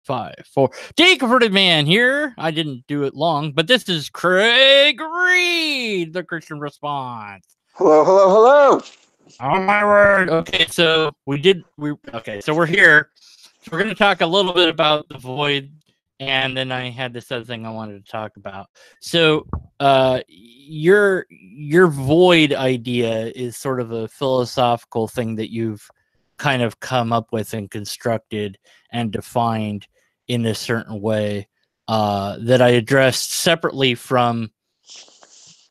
5, 4. Deconverted Man here. I didn't do it long, but this is Craig Reed, the Christian Response. Hello, hello, hello. Oh my word. Okay, so we're here. So we're going to talk a little bit about the void, and then I had this other thing I wanted to talk about. So, your void idea is sort of a philosophical thing that you've kind of come up with and constructed and defined in a certain way that I addressed separately from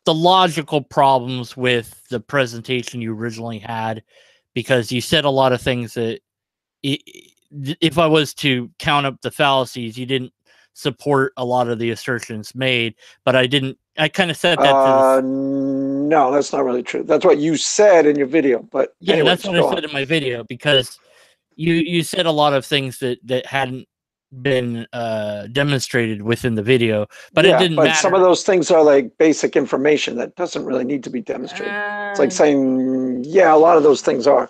the logical problems with the presentation you originally had, because you said a lot of things that if I was to count up the fallacies, you didn't support a lot of the assertions made, but I kind of said that no, that's not really true. That's what you said in your video, but yeah, anyways, that's what I said in my video, because you said a lot of things that hadn't been demonstrated within the video, but it didn't matter. Some of those things are like basic information that doesn't really need to be demonstrated. It's like saying, a lot of those things are.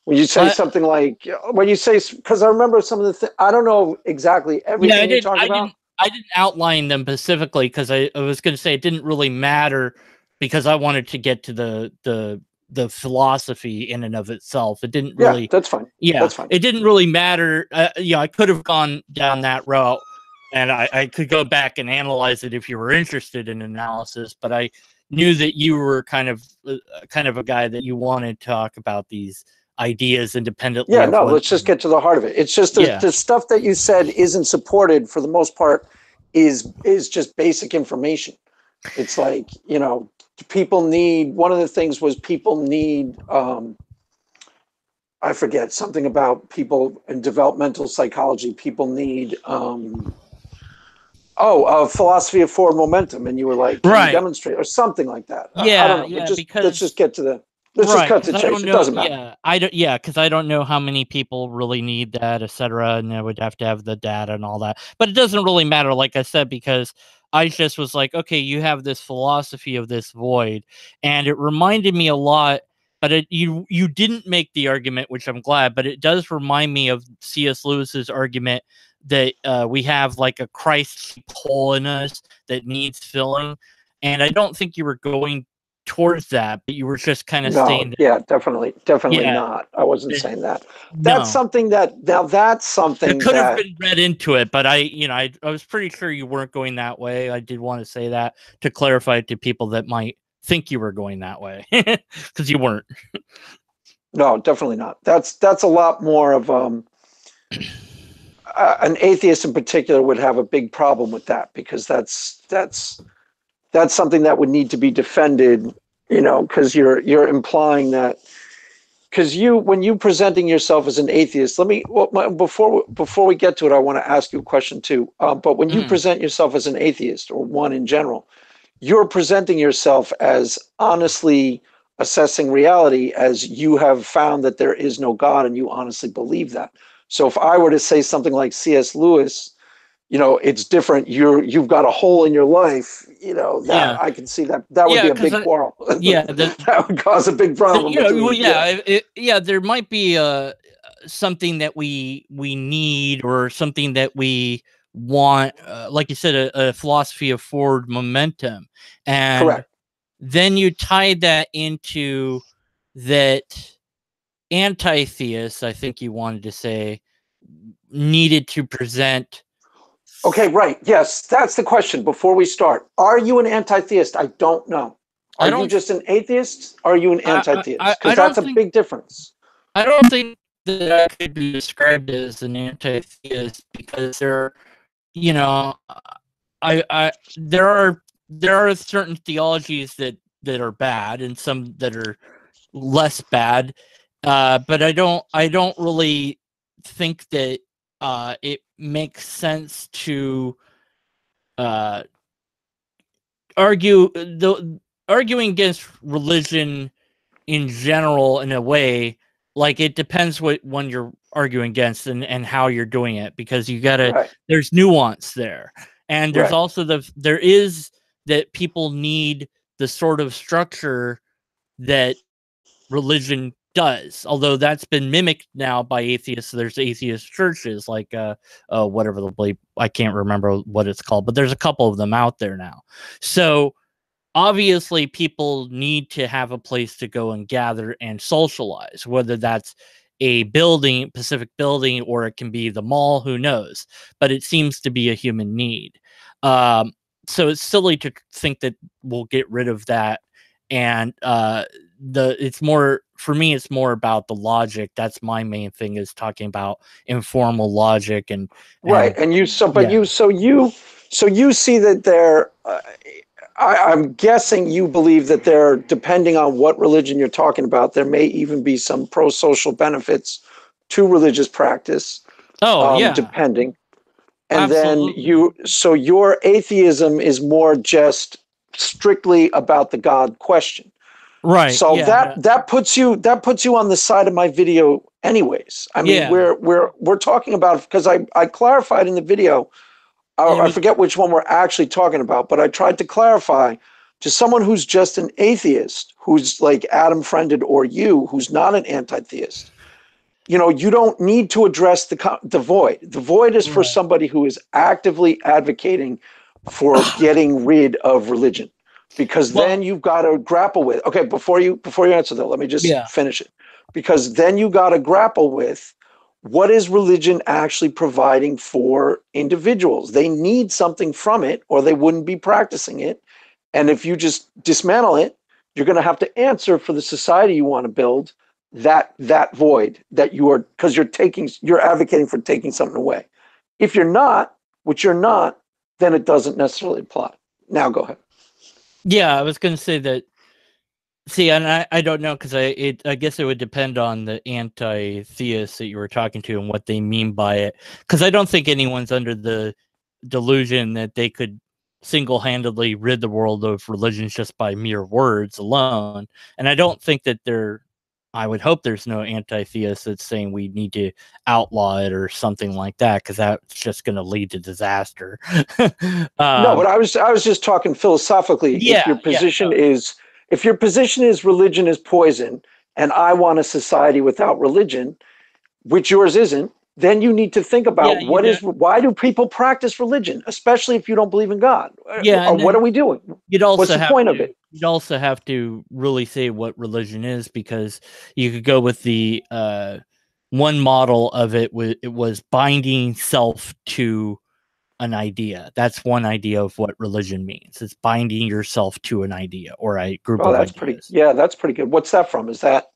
When you say something like, because I remember some of the I don't know exactly everything you're talking about. I didn't outline them specifically because I was going to say it didn't really matter, because I wanted to get to the philosophy in and of itself. It didn't really. Yeah, that's fine. Yeah, that's fine. It didn't really matter. I could have gone down that route, and I could go back and analyze it if you were interested in analysis. But I knew that you were kind of a guy that you wanted to talk about these ideas independently. Yeah, no, let's just get to the heart of it. It's just the stuff that you said isn't supported for the most part is just basic information. It's like, people need, one of the things was people need, I forget, something about people in developmental psychology, people need, a philosophy of forward momentum. And you were like, can you demonstrate or something like that? Yeah, I don't know. Let's just get to the, let's just cut to the chase. It doesn't matter. Because I don't know how many people really need that, etc. And I would have to have the data and all that. But it doesn't really matter, like I said, because I just was like, okay, you have this philosophy of this void, and it reminded me a lot. But you didn't make the argument, which I'm glad. But it does remind me of C.S. Lewis's argument that we have like a Christ hole in us that needs filling. And I don't think you were going towards that, but you were just kind of saying that. Yeah, definitely not. I wasn't saying that. That's something that could have been read into it, but I was pretty sure you weren't going that way. I did want to say that to clarify it to people that might think you were going that way, because you weren't. No, definitely not. That's a lot more of an atheist in particular would have a big problem with that, because that's something that would need to be defended, because you're implying that, because when you presenting yourself as an atheist, before we get to it, I want to ask you a question too. But when you present yourself as an atheist, or one in general, you're presenting yourself as honestly assessing reality, as you have found that there is no God and you honestly believe that. So if I were to say something like C.S. Lewis, it's different. You've got a hole in your life. I can see that would be a big quarrel. That would cause a big problem. There might be something that we need, or something that we want. Like you said, a philosophy of forward momentum, and correct. Then you tied that into that anti-theists, I think you wanted to say, needed to present. Okay, right. Yes, that's the question before we start. Are you an anti-theist? I don't know. Are you just an atheist? Are you an anti-theist? Because that's a big difference. I don't think that I could be described as an anti-theist, because there are certain theologies that are bad, and some that are less bad. But I don't really think that it makes sense to arguing against religion in general, in a way. Like, it depends what one you're arguing against and how you're doing it, because you gotta there's nuance there, and there's also there is that people need the sort of structure that religion does, although that's been mimicked now by atheists. There's atheist churches like whatever the bleep, I can't remember what it's called, but there's a couple of them out there now. So obviously people need to have a place to go and gather and socialize, whether that's a building, Pacific building, or it can be the mall, who knows, but it seems to be a human need. So it's silly to think that we'll get rid of that. And it's more, for me, it's more about the logic. That's my main thing, is talking about informal logic and right. And you, so, but yeah. so you see that there, I'm guessing you believe that there, depending on what religion you're talking about, there may even be some pro-social benefits to religious practice. Oh, yeah. Depending. And Absolutely. then so your atheism is more just strictly about the God question. Right. So that puts you on the side of my video anyways. I mean, we're talking about, because I clarified in the video, I forget which one we're actually talking about, but I tried to clarify to someone who's just an atheist, who's like Adam Friended or you, who's not an anti-theist. You know, you don't need to address the void. The void is for somebody who is actively advocating for getting rid of religion, because then you've got to grapple with. Okay, before you answer that, let me just finish it, because then you got to grapple with, what is religion actually providing for individuals? They need something from it, or they wouldn't be practicing it. And if you just dismantle it, you're going to have to answer for the society you want to build, that void that you are, because you're advocating for taking something away. If you're not, which you're not, then it doesn't necessarily apply. Now go ahead. Yeah, I was going to say that. See, and I don't know, because I guess it would depend on the anti-theists that you were talking to and what they mean by it. Because I don't think anyone's under the delusion that they could single-handedly rid the world of religions just by mere words alone. And I don't think that I would hope there's no anti-theist that's saying we need to outlaw it or something like that, because that's just going to lead to disaster. No, but I was just talking philosophically. If your position is religion is poison, and I want a society without religion, which yours isn't, then you need to think about why do people practice religion, especially if you don't believe in God? Yeah, what are we doing? What's the point of it? You'd also have to really say what religion is, because you could go with the one model of it was binding self to an idea. That's one idea of what religion means. It's binding yourself to an idea or a group of ideas. That's pretty good. What's that from? Is that?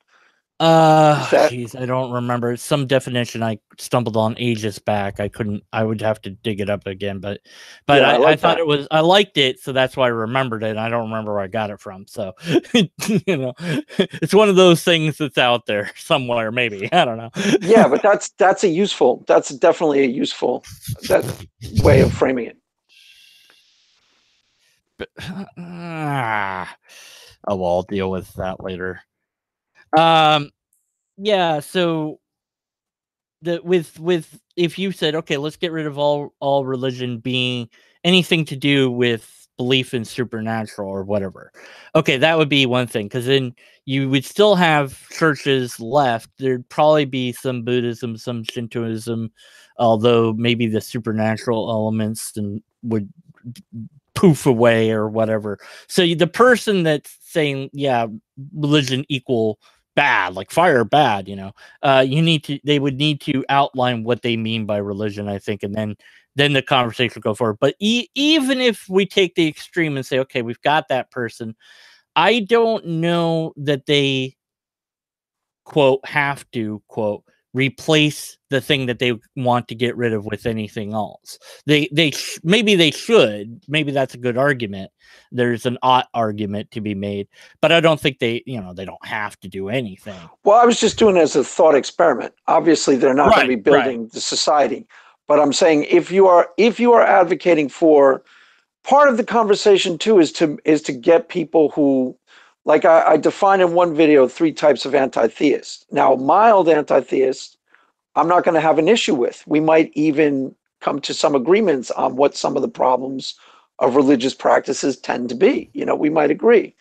Geez, I don't remember. Some definition I stumbled on ages back. I would have to dig it up again, but I thought it was, I liked it, so that's why I remembered it. And I don't remember where I got it from. So, you know, it's one of those things that's out there somewhere, maybe. I don't know. Yeah, but that's definitely a useful way of framing it. But, I'll deal with that later. Yeah, so with if you said, okay, let's get rid of all religion being anything to do with belief in supernatural or whatever, okay, that would be one thing, because then you would still have churches left. There'd probably be some Buddhism, some Shintoism, although maybe the supernatural elements then would poof away or whatever. So the person that's saying, yeah, religion equal bad, like fire bad, you know, they would need to outline what they mean by religion, I think, and then the conversation will go forward. But even if we take the extreme and say, okay, we've got that person, I don't know that they, quote, have to, quote, replace the thing that they want to get rid of with anything else. Maybe they should. Maybe that's a good argument. There's an ought argument to be made, but I don't think they don't have to do anything. Well, I was just doing it as a thought experiment. Obviously, they're not going to be building the society, but I'm saying if you are advocating for, part of the conversation too is to get people who, like I define in one video 3 types of anti-theists. Now, mild anti-theists, I'm not going to have an issue with. We might even come to some agreements on what some of the problems of religious practices tend to be. You know, we might agree.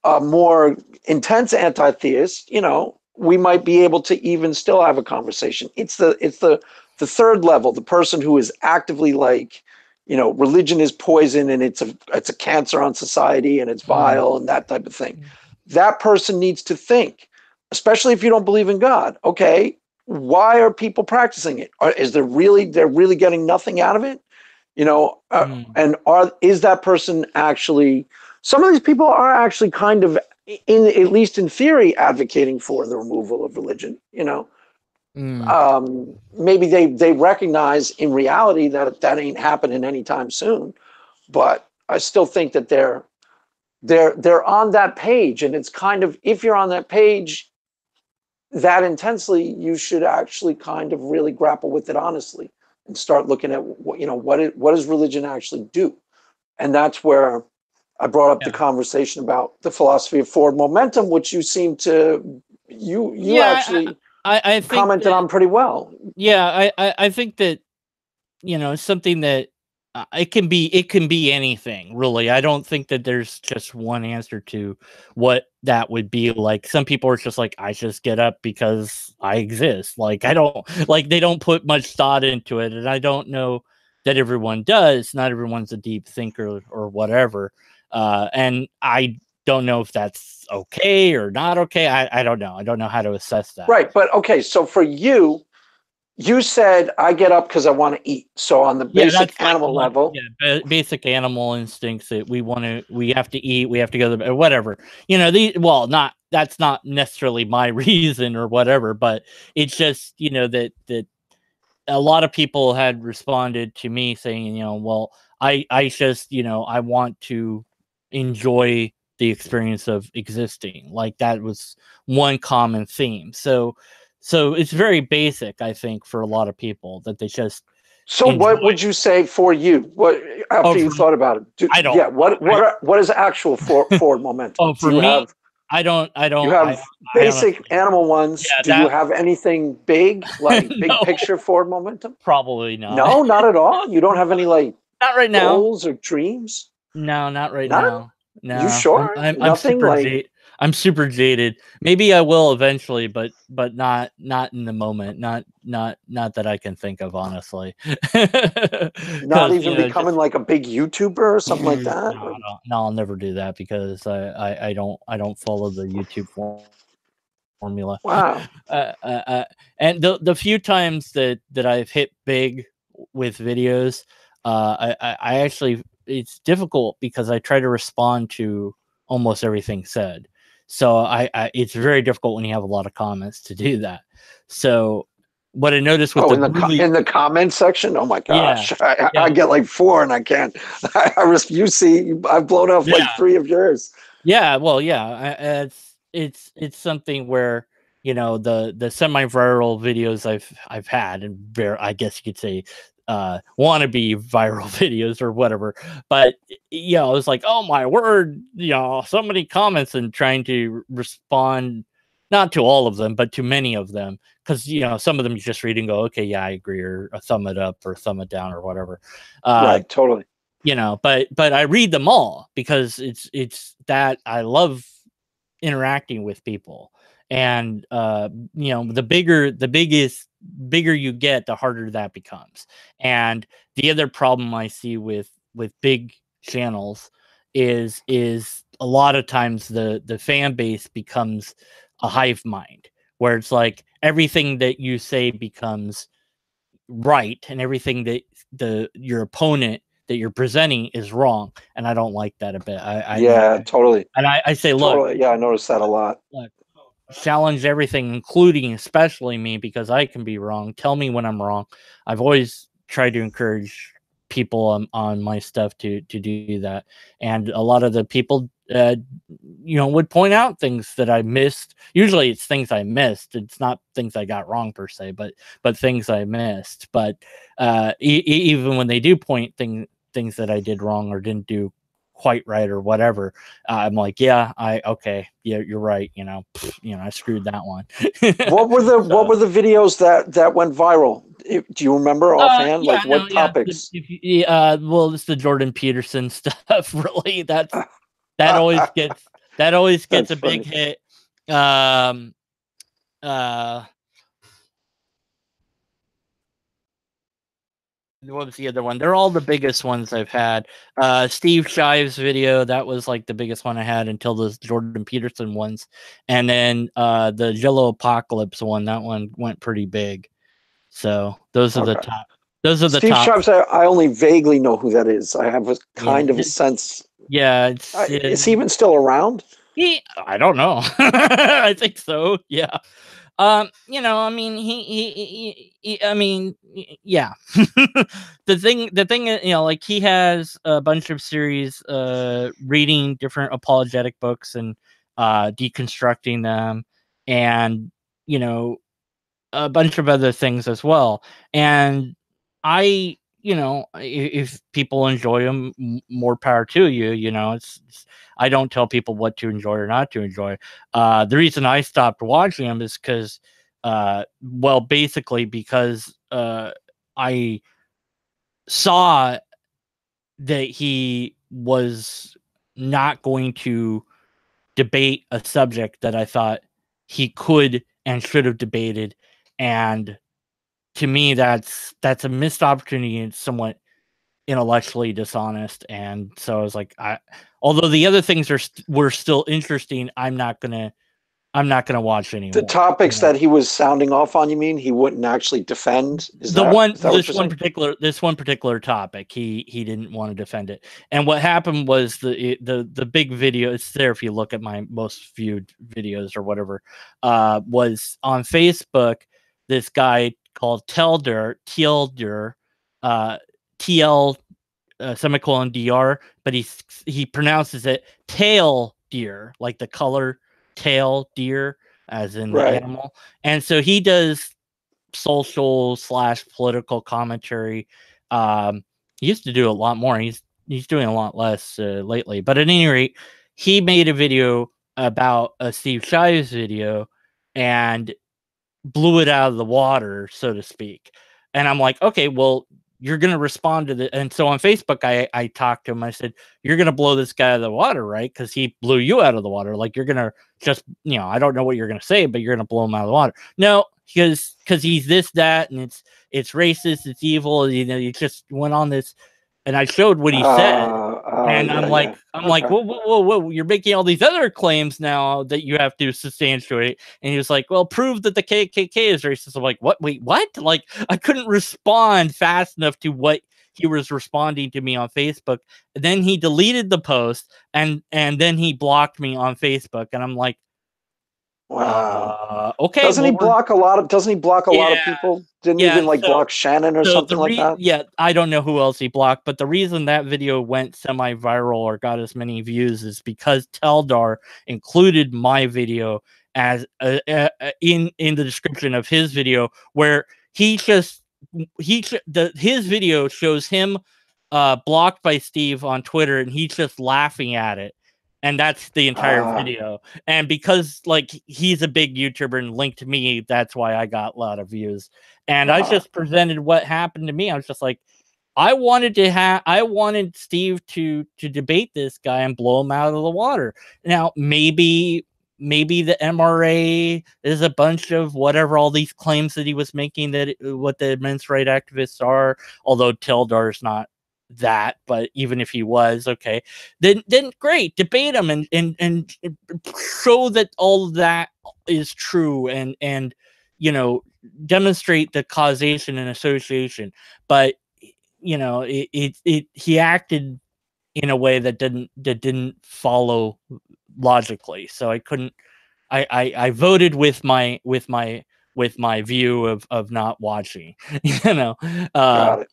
More intense anti-theists, you know, we might be able to even still have a conversation. It's the third level, the person who is actively like, religion is poison and it's a cancer on society and it's vile and that type of thing. That person needs to think, especially if you don't believe in God. Okay, why are people practicing it? They're really getting nothing out of it? And is that person actually? Some of these people are actually kind of, at least in theory, advocating for the removal of religion. Maybe they recognize in reality that ain't happening anytime soon, but I still think that they're on that page, and it's kind of, if you're on that page that intensely, you should actually kind of really grapple with it honestly and start looking at what does religion actually do. And that's where I brought up the conversation about the philosophy of forward momentum, which you seem to actually I think commented on pretty well. Yeah, I think that something that it can be anything, really. I don't think that there's just one answer to what that would be like. Some people are just like, I just get up because I exist. Like, I don't like, they don't put much thought into it, and I don't know that everyone does. Not everyone's a deep thinker or whatever, and I don't know if that's okay or not okay. I don't know. I don't know how to assess that. Right, but okay, so for you said I get up because I want to eat. So on the basic animal level, basic animal instincts that we have to eat, we have to go to bed, whatever. That's not necessarily my reason or whatever, but it's just that a lot of people had responded to me saying, I just I want to enjoy the experience of existing. Like, that was one common theme. So it's very basic, I think, for a lot of people that they just. So what would you say for you? What after you thought about it? I don't. Yeah. What is actual forward momentum? Oh, for me, I don't. You have basic animal ones. Do you have anything big, like big picture forward momentum? Probably not. No, not at all. You don't have any not right now. Goals or dreams? No, not right now. No. You sure? I'm super jaded. Maybe I will eventually, but not in the moment. Not that I can think of, honestly. Not even becoming like a big YouTuber or something like that. No, I'll never do that because I don't follow the YouTube formula. Wow. And the few times that I've hit big with videos, I actually, it's difficult because I try to respond to almost everything said. So it's very difficult when you have a lot of comments to do that. So what I noticed with in the comment section, oh my gosh, yeah. I get like 4 and I can't. You see, I've blown off like 3 of yours. Yeah, well, yeah, it's something where the semi-viral videos I've had, and I guess you could say wannabe viral videos or whatever, but I was like, oh my word, so many comments, and trying to respond not to all of them but to many of them, because some of them you just read and go, okay, yeah, I agree, or a thumb it up or thumb it down or whatever. Right, totally. But I read them all because it's that I love interacting with people, and the bigger you get, the harder that becomes. And the other problem I see with big channels is a lot of times the fan base becomes a hive mind, where it's like everything that you say becomes right, and everything that your opponent that you're presenting is wrong. And I don't like that a bit. Totally. And I say, look, totally. Yeah, I noticed that a lot. Look, challenge everything, including especially me, because I can be wrong. Tell me when I'm wrong. I've always tried to encourage people on my stuff to do that, and a lot of the people would point out things that I missed. Usually it's things I missed. It's not things I got wrong per se, but things I missed. But even when they do point things that I did wrong or didn't do quite right or whatever, I'm like, you're right. I screwed that one. What were the videos that went viral? Do you remember offhand? What topics? Well, it's the Jordan Peterson stuff. Really, that always gets a big hit. what was the other one? They're all the biggest ones I've had. Steve Shives video, that was like the biggest one I had until the Jordan Peterson ones. And then the Jello Apocalypse one, that one went pretty big. So those are the Okay. top. Those are the Steve top. Shives, I only vaguely know who that is. I have a kind of a Yeah. sense. Yeah, Is he even still around? I don't know. I think so. Yeah. You know, I mean, I mean, yeah. The thing, you know, like he has a bunch of series, reading different apologetic books and deconstructing them, and you know, a bunch of other things as well. And I, you know, if people enjoy them, more power to you. You know, I don't tell people what to enjoy or not to enjoy. The reason I stopped watching them is because, well, basically because I saw that he was not going to debate a subject that I thought he could and should have debated, and to me that's a missed opportunity and somewhat intellectually dishonest. And so I was like, although the other things were still interesting, I'm not gonna watch The anymore. topics that he was sounding off on, you mean he wouldn't actually defend? Is that what you're saying? This one particular topic, he didn't want to defend it. And what happened was the big video, it's there if you look at my most viewed videos or whatever, was on Facebook. This guy called Telder, TL semicolon DR, but he pronounces it tail deer, like the color tail deer, as in the Right. animal. And so he does social / political commentary. He used to do a lot more. He's doing a lot less lately. But at any rate, he made a video about a Steve Shives video and blew it out of the water, so to speak. And I'm like, okay, well, you're going to respond to the. And so on Facebook, I talked to him. I said, you're going to blow this guy out of the water, right? Because he blew you out of the water. Like, you're going to just, you know, I don't know what you're going to say, but you're going to blow him out of the water. No, because he's this, that, and it's racist, it's evil. You know, you just went on this, and I showed what he said. And I'm like, whoa, whoa, whoa, you're making all these other claims now that you have to substantiate. And he was like, well, prove that the KKK is racist. I'm like, what? Wait, what? Like, I couldn't respond fast enough to what he was responding to me on Facebook. And then he deleted the post, and then he blocked me on Facebook. And I'm like, wow. Okay. Doesn't he block a lot of people? Didn't he even block Shannon or something like that? Yeah, I don't know who else he blocked, but the reason that video went semi-viral or got as many views is because Teldar included my video as in the description of his video, where his video shows him blocked by Steve on Twitter, and he's just laughing at it. And that's the entire video. And because like he's a big YouTuber and linked to me, that's why I got a lot of views. And I just presented what happened to me. I was just like, I wanted Steve to debate this guy and blow him out of the water. Now, maybe the MRA is a bunch of whatever, all these claims that he was making, that what the men's rights activists are, although Teldar's not that, but even if he was, okay, then great, debate him and show that all of that is true, and you know, demonstrate the causation and association. But you know, he acted in a way that didn't follow logically, so I couldn't. I voted with my view of not watching. You know. Got it.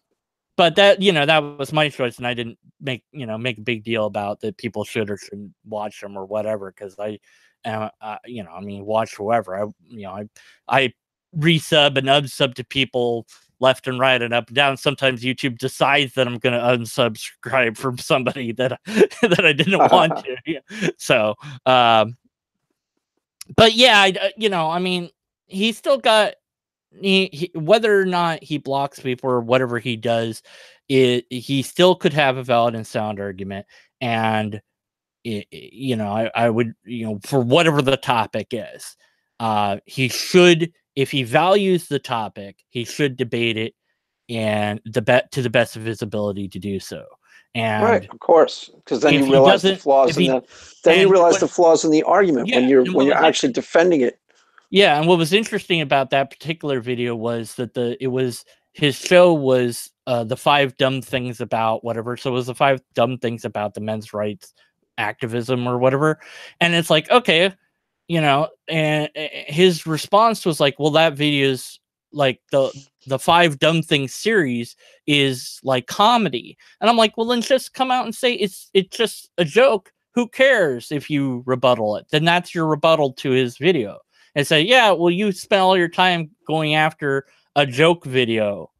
But that, you know, that was my choice, and I didn't make a big deal about that people should or shouldn't watch them or whatever, because I you know, I mean, watch whoever. I resub and unsub to people left and right and up and down. Sometimes YouTube decides that I'm going to unsubscribe from somebody that that I didn't want to. Yeah. So, but yeah, you know, I mean, he's still got. He whether or not he blocks people or whatever he does, he still could have a valid and sound argument. And you know, I would, you know, for whatever the topic is, he should, if he values the topic, he should debate it and to the best of his ability to do so. And right, of course, because then you if he realize the doesn't, flaws if he, then you and realize what, the flaws in the argument yeah, when you're and what was actually defending it. yeah, and what was interesting about that particular video was that his show was the 5 dumb things about whatever. So it was the 5 dumb things about the men's rights activism or whatever. And it's like, okay, you know, and his response was like, well, that video's like the 5 dumb things series is like comedy. And I'm like, well, then just come out and say it's just a joke. Who cares if you rebuttal it? Then that's your rebuttal to his video. And say, yeah, well, you spent all your time going after a joke video.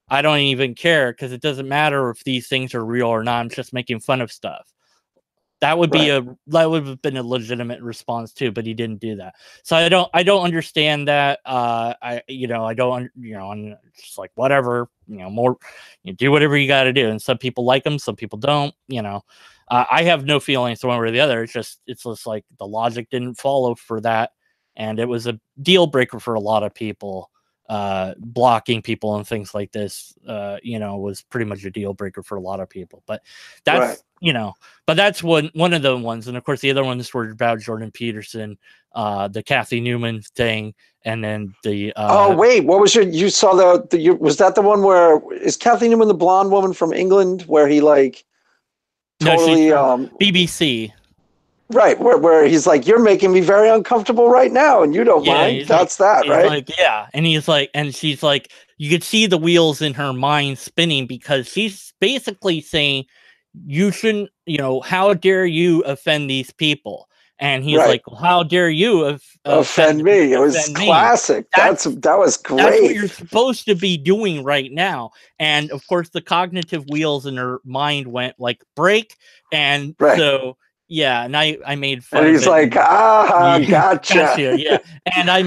I don't even care because it doesn't matter if these things are real or not. I'm just making fun of stuff. That would be that would have been a legitimate response too, but he didn't do that. So I don't understand that. I don't, I'm just like, whatever, more, you do whatever you got to do. And some people like them, some people don't. I have no feelings one way or the other. It's just like the logic didn't follow for that, and it was a deal breaker for a lot of people. Blocking people and things like this, was pretty much a deal breaker for a lot of people. But that's but that's one of the ones. And of course, the other ones were about Jordan Peterson, the Kathy Newman thing, and then the. Oh wait, what was you saw was that the one where is Kathy Newman the blonde woman from England where he like totally BBC. Right, where he's like, you're making me very uncomfortable right now, and you don't mind. That's like, that, right? Like, yeah, and he's like, and she's like, you could see the wheels in her mind spinning because she's basically saying, you shouldn't, how dare you offend these people? And he's like, well, how dare you offend me? It was classic. That was great. That's what you're supposed to be doing right now. And of course, the cognitive wheels in her mind went like break, and so. Yeah, and I made fun. And he's like, gotcha. Yeah, and I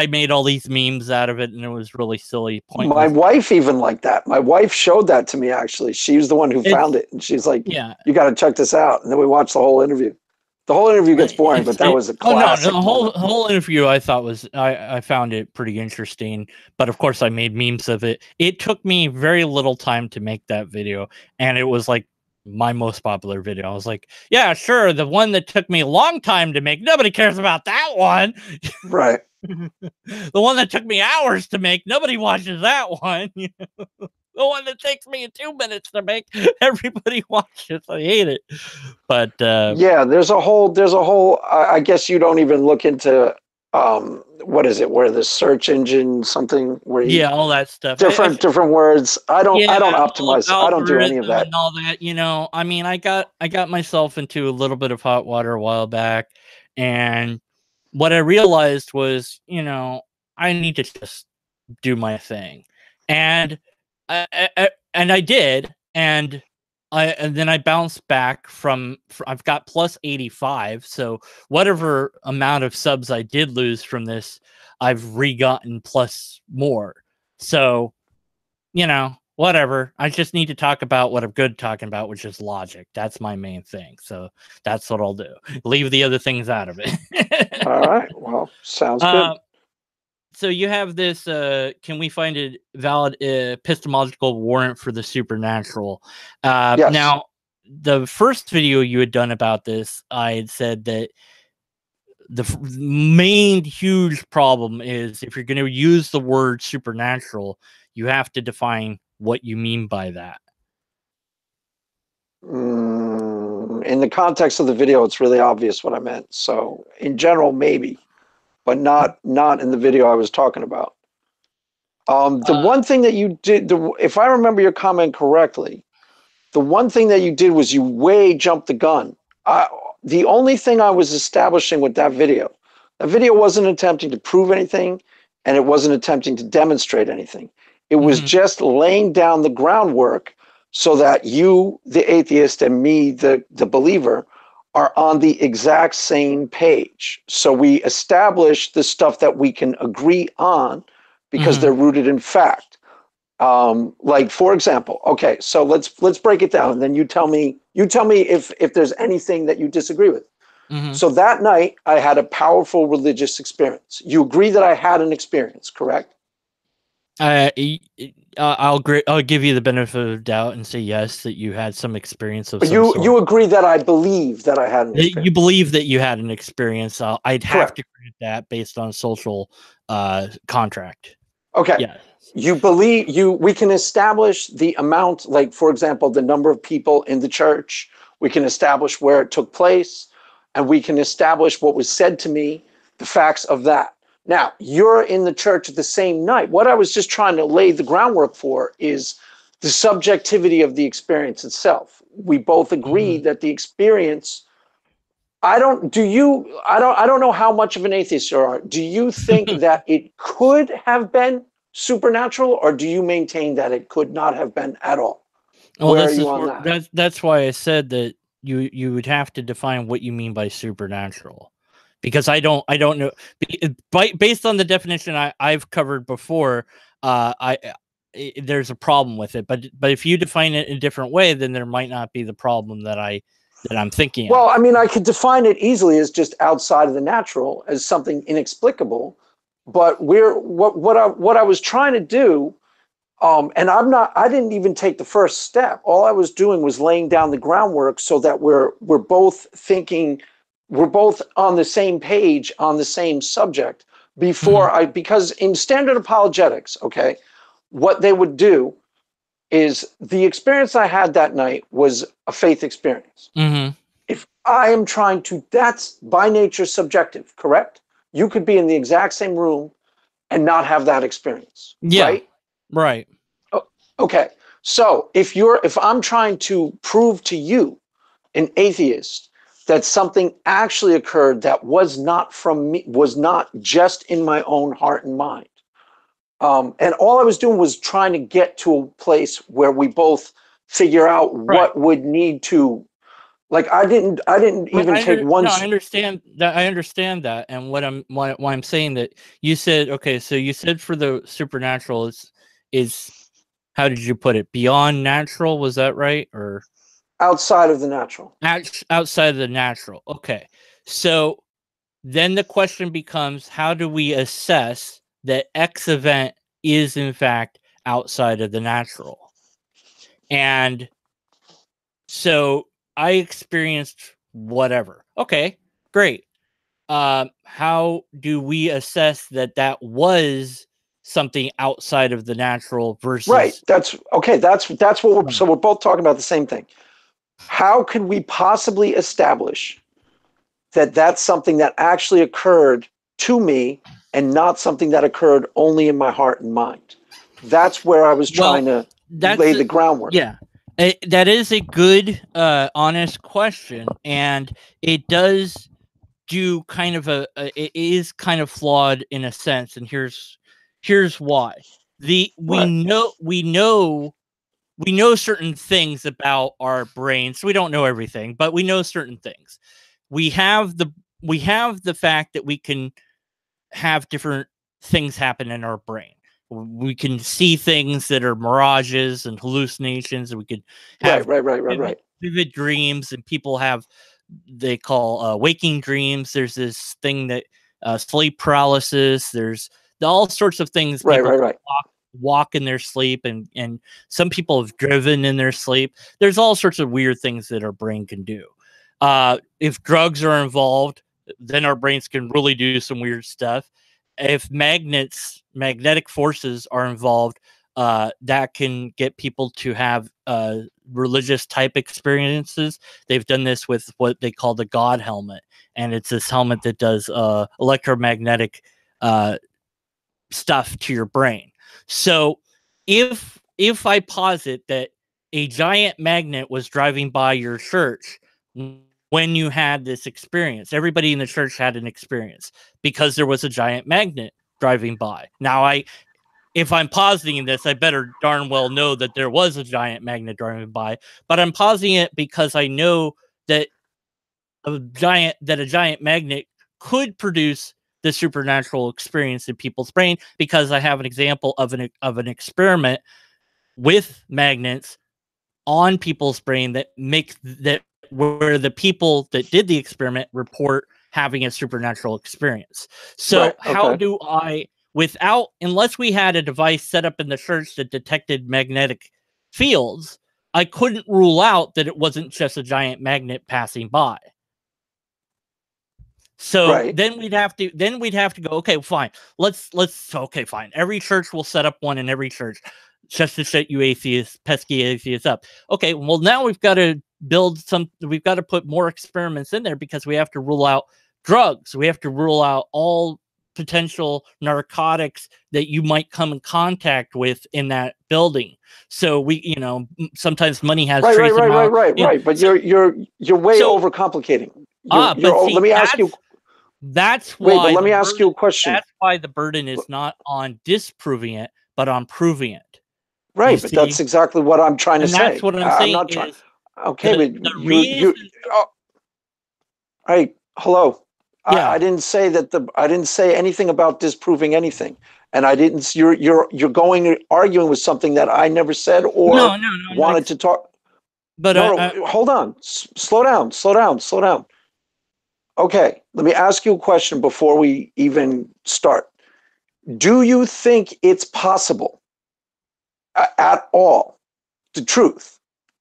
made all these memes out of it, and it was really silly. Pointless. My wife even liked that. My wife showed that to me. Actually, she was the one who found it, and she's like, "Yeah, you got to check this out." And then we watched the whole interview. The whole interview gets boring, but that was a classic. Oh no, the whole interview I thought was I found it pretty interesting, but of course I made memes of it. It took me very little time to make that video, and it was like my most popular video. I was like, yeah, sure, the one that took me a long time to make, nobody cares about that one. Right. The one that took me hours to make, nobody watches that one. The one that takes me 2 minutes to make, everybody watches. I hate it. But yeah, there's a whole I guess you don't even look into what is it, where the search engine something where all that stuff, different words. I don't optimize. I don't do any of that and all that. I mean, I got myself into a little bit of hot water a while back, and what I realized was, I need to just do my thing, and I did, and then I bounced back from I've got plus 85. So whatever amount of subs I did lose from this, I've re-gotten plus more. So, whatever. I just need to talk about what I'm good talking about, which is logic. That's my main thing. So that's what I'll do. Leave the other things out of it. All right. Well, sounds good. So you have this, can we find a valid epistemological warrant for the supernatural? Yes. Now, the first video you had done about this, I had said that the main huge problem is if you're going to use the word supernatural, you have to define what you mean by that. In the context of the video, it's really obvious what I meant. So in general, maybe. But not in the video I was talking about. The one thing that you did, if I remember your comment correctly, the one thing that you did was you way jumped the gun. The only thing I was establishing with that video wasn't attempting to prove anything, and it wasn't attempting to demonstrate anything. It was just laying down the groundwork so that you, the atheist, and me, the believer, are on the exact same page. So we establish the stuff that we can agree on because they're rooted in fact. Like, for example, okay, so let's break it down. And then you tell me if there's anything that you disagree with. Mhm. So that night, I had a powerful religious experience. You agree that I had an experience, correct? I'll give you the benefit of the doubt and say yes, that you had some experience of But some you sort. agree that I believe that I had an You experience. believe that you had an experience. I'd have Correct. to grant that based on a social contract. Okay. Yeah. You believe we can establish the amount, like, for example, the number of people in the church. We can establish where it took place, and we can establish what was said to me, the facts of that. Now, you're in the church at the same night. What I was just trying to lay the groundwork for is the subjectivity of the experience itself. We both agree that the experience, I don't know how much of an atheist you are. Do you think that it could have been supernatural, or do you maintain that it could not have been at all? Well, Where are you on that? that's why I said that you would have to define what you mean by supernatural, because I don't know. Based on the definition I've covered before, there's a problem with it. But if you define it in a different way, then there might not be the problem that I'm thinking Well, of. I mean, I could define it easily as just outside of the natural, as something inexplicable. But what I was trying to do, and I didn't even take the first step. All I was doing was laying down the groundwork so that we're both thinking, we're both on the same page on the same subject because in standard apologetics, okay, what they would do is the experience I had that night was a faith experience. Mm-hmm. If I am trying to, that's by nature subjective, correct? You could be in the exact same room and not have that experience, Yeah. right? Right. Okay. So if I'm trying to prove to you, an atheist, that something actually occurred that was not from me, was not just in my own heart and mind. And all I was doing was trying to get to a place where we both figure out what would need to, like, I didn't even take one. No, I understand that. I understand that, and why I'm saying that, you said, okay, so you said for the supernatural is how did you put it? Beyond natural, was that right? Or Outside of the natural. outside of the natural. Okay. So then the question becomes, how do we assess that X event is in fact outside of the natural? And so I experienced whatever. Okay, great. How do we assess that that was something outside of the natural versus Right. That's okay. That's what so we're both talking about the same thing. How can we possibly establish that that's something that actually occurred to me and not something that occurred only in my heart and mind? That's where I was trying to lay the groundwork. Yeah. That is a good, honest question, and it does do kind of it is kind of flawed in a sense, and here's why. We know certain things about our brains. We don't know everything, but we know certain things. We have the fact that we can have different things happen in our brain. We can see things that are mirages and hallucinations, and we can have right. vivid dreams, and people have, they call waking dreams. There's this thing that sleep paralysis. There's all sorts of things. Right. Walk in their sleep, and some people have driven in their sleep. There's all sorts of weird things that our brain can do. If drugs are involved, then our brains can really do some weird stuff. If magnetic forces are involved, that can get people to have religious type experiences. They've done this with what they call the God helmet, and it's this helmet that does electromagnetic stuff to your brain. So if I posit that a giant magnet was driving by your church when you had this experience, everybody in the church had an experience because there was a giant magnet driving by. Now, if I'm positing this, I better darn well know that there was a giant magnet driving by, but I'm positing it because I know that a giant magnet could produce the supernatural experience in people's brain, because I have an example of an experiment with magnets on people's brain that where the people that did the experiment report having a supernatural experience. So how do I, unless we had a device set up in the church that detected magnetic fields, I couldn't rule out that it wasn't just a giant magnet passing by. So then we'd have to go, okay, fine. Okay, fine. Every church will set up one in every church just to shut you pesky atheists up. Okay, well, now we've got to we've got to put more experiments in there because we have to rule out drugs. We have to rule out all potential narcotics that you might come in contact with in that building. So sometimes money has right. But you're way overcomplicating. Let me ask you. That's why. But let me ask you a question. That's why the burden is not on disproving it, but on proving it. Right, but that's exactly what I'm trying to say. That's what I'm saying. Not trying. Okay, but you. Hey, hello. Yeah. I didn't say that. I didn't say anything about disproving anything, and I didn't. You're arguing with something that I never said or wanted to talk. But hold on. Slow down. Okay, let me ask you a question before we even start. Do you think it's possible at all, the truth,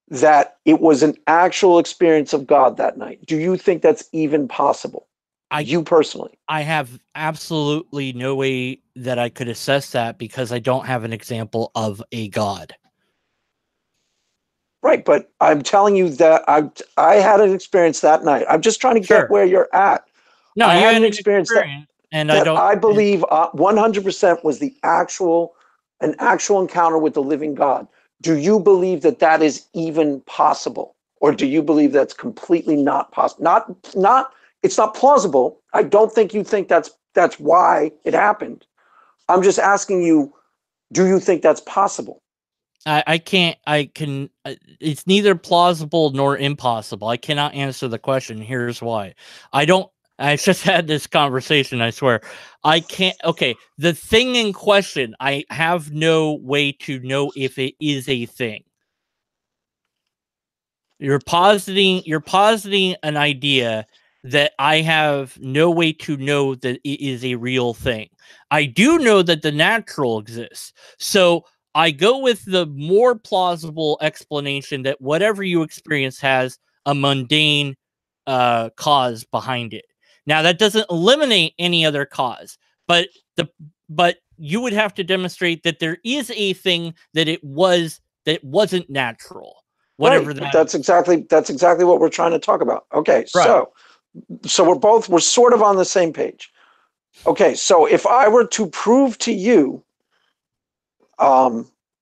that it was an actual experience of God that night? Do you think that's even possible? You personally? I have absolutely no way that I could assess that because I don't have an example of a God. Right, but I'm telling you that I had an experience that night. I'm just trying to get where you're at. No, I had an experience that I believe 100% was an actual encounter with the living God. Do you believe that is even possible, or do you believe that's completely not possible? It's not plausible. I don't think you think that's why it happened. I'm just asking you, do you think that's possible? It's neither plausible nor impossible. I cannot answer the question. Here's why. I just had this conversation, I swear. I can't. Okay, the thing in question, I have no way to know if it is a thing. You're positing an idea that I have no way to know that it is a real thing. I do know that the natural exists. So I go with the more plausible explanation that whatever you experience has a mundane cause behind it. Now, that doesn't eliminate any other cause, but you would have to demonstrate that there is a thing that wasn't natural. Whatever that's exactly what we're trying to talk about. Okay, right. So we're sort of on the same page. Okay, so if I were to prove to you,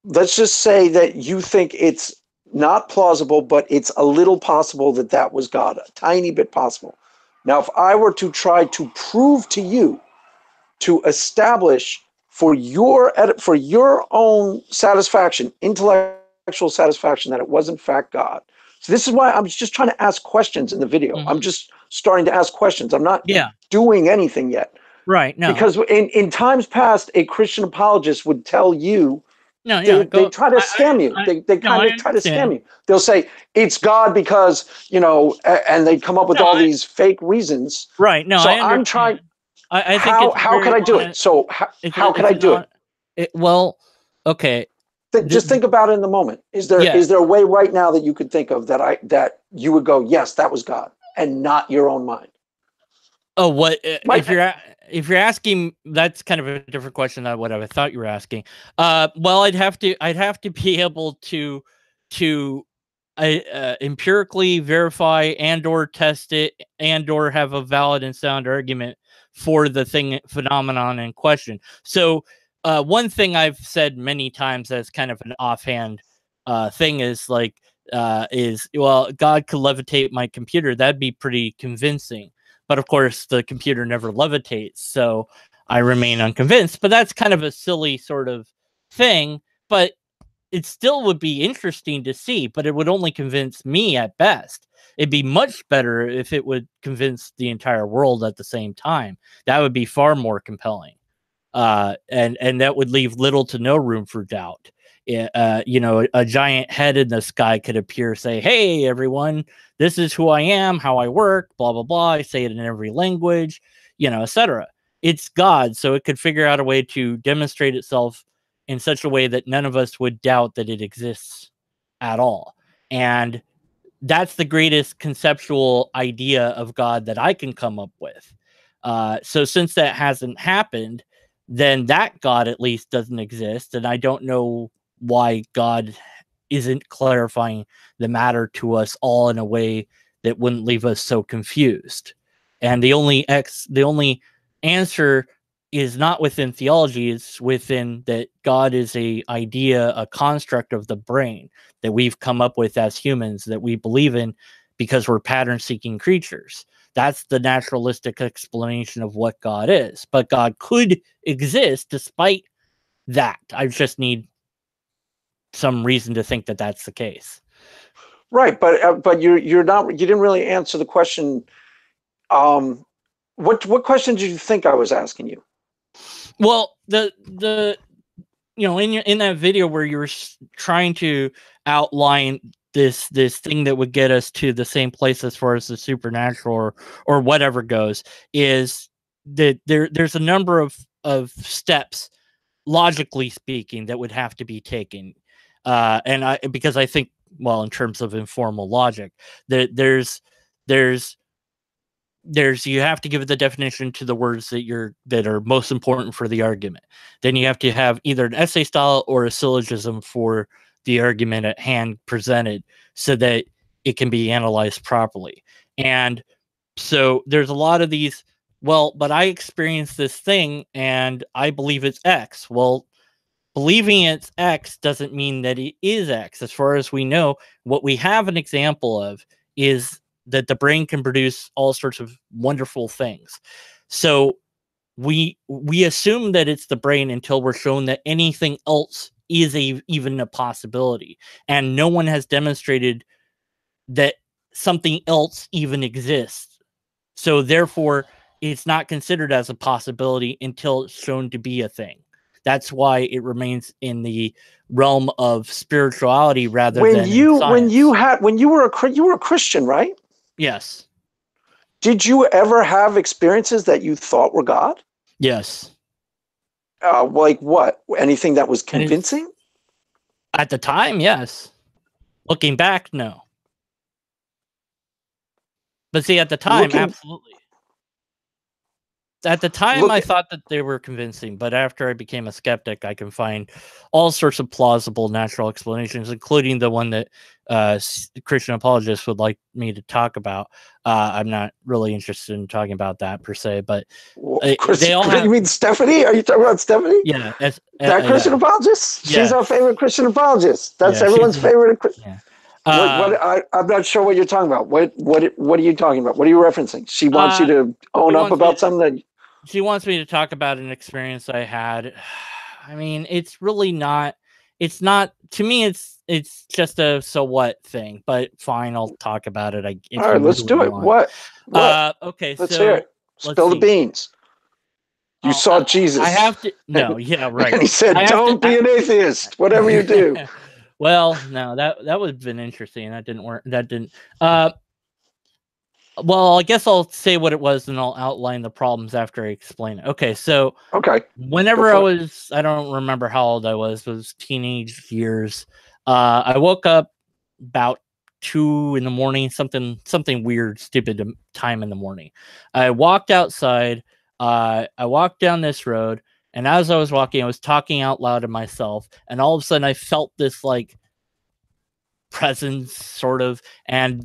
let's just say that you think it's not plausible, but it's a little possible that was God, a tiny bit possible. Now, if I were to try to prove to you, to establish for your own satisfaction, intellectual satisfaction, that it was in fact God. So this is why I'm just trying to ask questions in the video. Mm-hmm. I'm just starting to ask questions. I'm not doing anything yet. Right. No. Because in times past, a Christian apologist would tell you, they try to scam you. They kind of try to scam you. They'll say it's God because, and they come up with all these fake reasons. Right. No. So I'm trying. I think how could I do it? So how could I do it? Well, okay. Just think about it in the moment. Is there a way right now that you could think of that you would go, yes, that was God, and not your own mind? Oh, what if you're asking? That's kind of a different question than what I thought you were asking. Well, I'd have to be able to empirically verify and/or test it and/or have a valid and sound argument for the phenomenon in question. So, one thing I've said many times as kind of an offhand thing is God could levitate my computer. That'd be pretty convincing. But of course, the computer never levitates, so I remain unconvinced. But that's kind of a silly sort of thing. But it still would be interesting to see, but it would only convince me at best. It'd be much better if it would convince the entire world at the same time. That would be far more compelling. And that would leave little to no room for doubt. a giant head in the sky could appear, say, "Hey, everyone, this is who I am, how I work, blah blah blah." I say it in every language, etc. It's God, so it could figure out a way to demonstrate itself in such a way that none of us would doubt that it exists at all. And that's the greatest conceptual idea of God that I can come up with. So since that hasn't happened, then that God at least doesn't exist. And I don't know why God isn't clarifying the matter to us all in a way that wouldn't leave us so confused. And the only answer is not within theology, it's within that God is a idea, a construct of the brain that we've come up with as humans that we believe in because we're pattern-seeking creatures. That's the naturalistic explanation of what God is. But God could exist despite that. I just need some reason to think that that's the case. Right, but you didn't really answer the question. What question did you think I was asking you? Well, the in that video where you were trying to outline this thing that would get us to the same place as far as the supernatural or whatever goes, is that there's a number of steps, logically speaking, that would have to be taken. Because I think, well, in terms of informal logic, that there's you have to give it the definition to the words that are most important for the argument. Then you have to have either an essay style or a syllogism for the argument at hand presented so that it can be analyzed properly. And so there's a lot of these, well, but I experienced this thing and I believe it's X. Well, believing it's X doesn't mean that it is X. As far as we know, what we have an example of is that the brain can produce all sorts of wonderful things. So we assume that it's the brain until we're shown that anything else is even a possibility. And no one has demonstrated that something else even exists. So therefore, it's not considered as a possibility until it's shown to be a thing. That's why it remains in the realm of spirituality rather than science. When you were a Christian, right? Yes. Did you ever have experiences that you thought were God? Yes. Like what? Anything that was convincing? At the time, yes. Looking back, no. But see, at the time, absolutely. At the time, I thought that they were convincing, but after I became a skeptic, I can find all sorts of plausible natural explanations, including the one that Christian apologists would like me to talk about. I'm not really interested in talking about that per se, but they all have... You mean Stephanie? Are you talking about Stephanie? Yeah. That Christian apologist? Yeah. She's our favorite Christian apologist. That's everyone's favorite. Yeah. I'm not sure what you're talking about. What are you talking about? What are you referencing? She wants you to own up about something that... She wants me to talk about an experience I had. I mean, it's really not. It's not, to me. It's just a so what thing. But fine, I'll talk about it. All right, let's do it. What? Okay, let's hear it. Spill the beans. You saw Jesus. I have to. No, yeah, right. And he said, "Don't be an atheist. Whatever you do." Well, no, that would have been interesting. That didn't work. That didn't. Well, I guess I'll say what it was and I'll outline the problems after I explain it. Okay, so whenever I don't remember how old I was, it was teenage years. I woke up about 2 a.m, something weird, stupid time in the morning. I walked outside. I walked down this road, and as I was walking, I was talking out loud to myself, and all of a sudden I felt this like presence sort of, and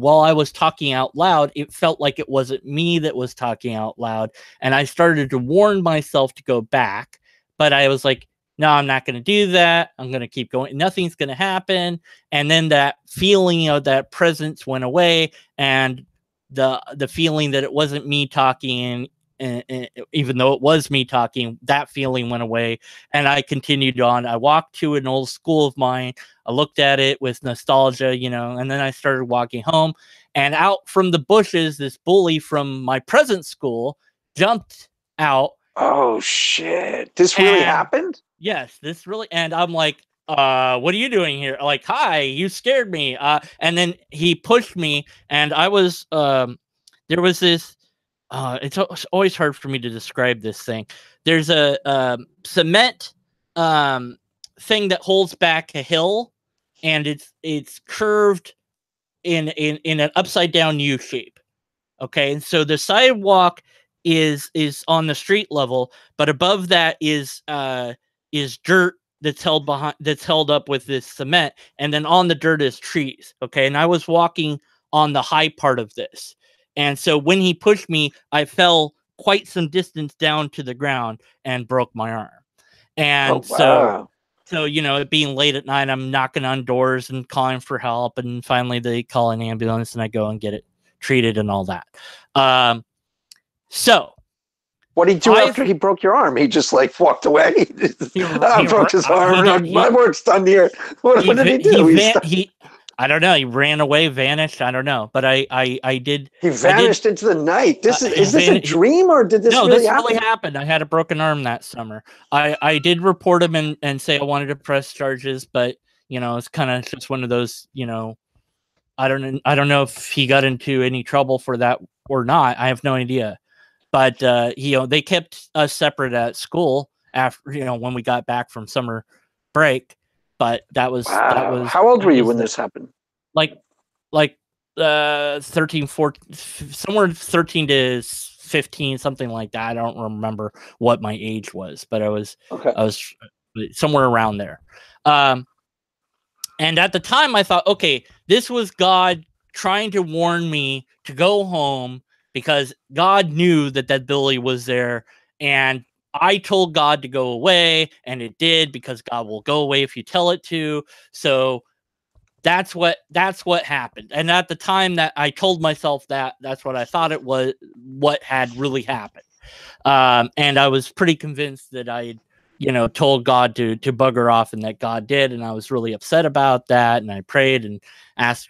while I was talking out loud, it felt like it wasn't me that was talking out loud, and I started to warn myself to go back, but I was like, no, I'm not going to do that. I'm going to keep going. Nothing's going to happen. And then that feeling of that presence went away, and the feeling that it wasn't me talking, and even though it was me talking, that feeling went away, and I continued on. I walked to an old school of mine. I looked at it with nostalgia, and then I started walking home, and out from the bushes, this bully from my present school jumped out. Oh shit. This really happened? Yes, this really, and I'm like, what are you doing here? Like, hi, you scared me. And then he pushed me, and I was, there was this, it's always hard for me to describe this thing. There's a cement thing that holds back a hill, and it's curved in an upside down U shape. Okay, and so the sidewalk is on the street level, but above that is dirt that's held up with this cement, and then on the dirt is trees. Okay, and I was walking on the high part of this, and so when he pushed me, I fell quite some distance down to the ground and broke my arm. And so it being late at night, I'm knocking on doors and calling for help, and finally they call an ambulance, and I go and get it treated and all that. So what did he do after he broke your arm? He just like walked away. I broke his arm. My work's done here. What did he do? I don't know. He ran away, vanished. I don't know, but I did. He vanished into the night. Is this a dream, or did this really happen? Really happened. I had a broken arm that summer. I did report him and say I wanted to press charges, but it's kind of just one of those. I don't know if he got into any trouble for that or not. I have no idea. But they kept us separate at school after when we got back from summer break. But that was How old were you when this happened? Like 13, 14, somewhere 13 to 15, something like that. I don't remember what my age was, but I was somewhere around there. And at the time I thought, okay, this was God trying to warn me to go home because God knew that Billy was there, and I told God to go away, and it did, because God will go away if you tell it to. So that's what happened. And at the time that I told myself that's what I thought it was, what had really happened. And I was pretty convinced that I had, told God to bugger off, and that God did. And I was really upset about that. And I prayed and asked,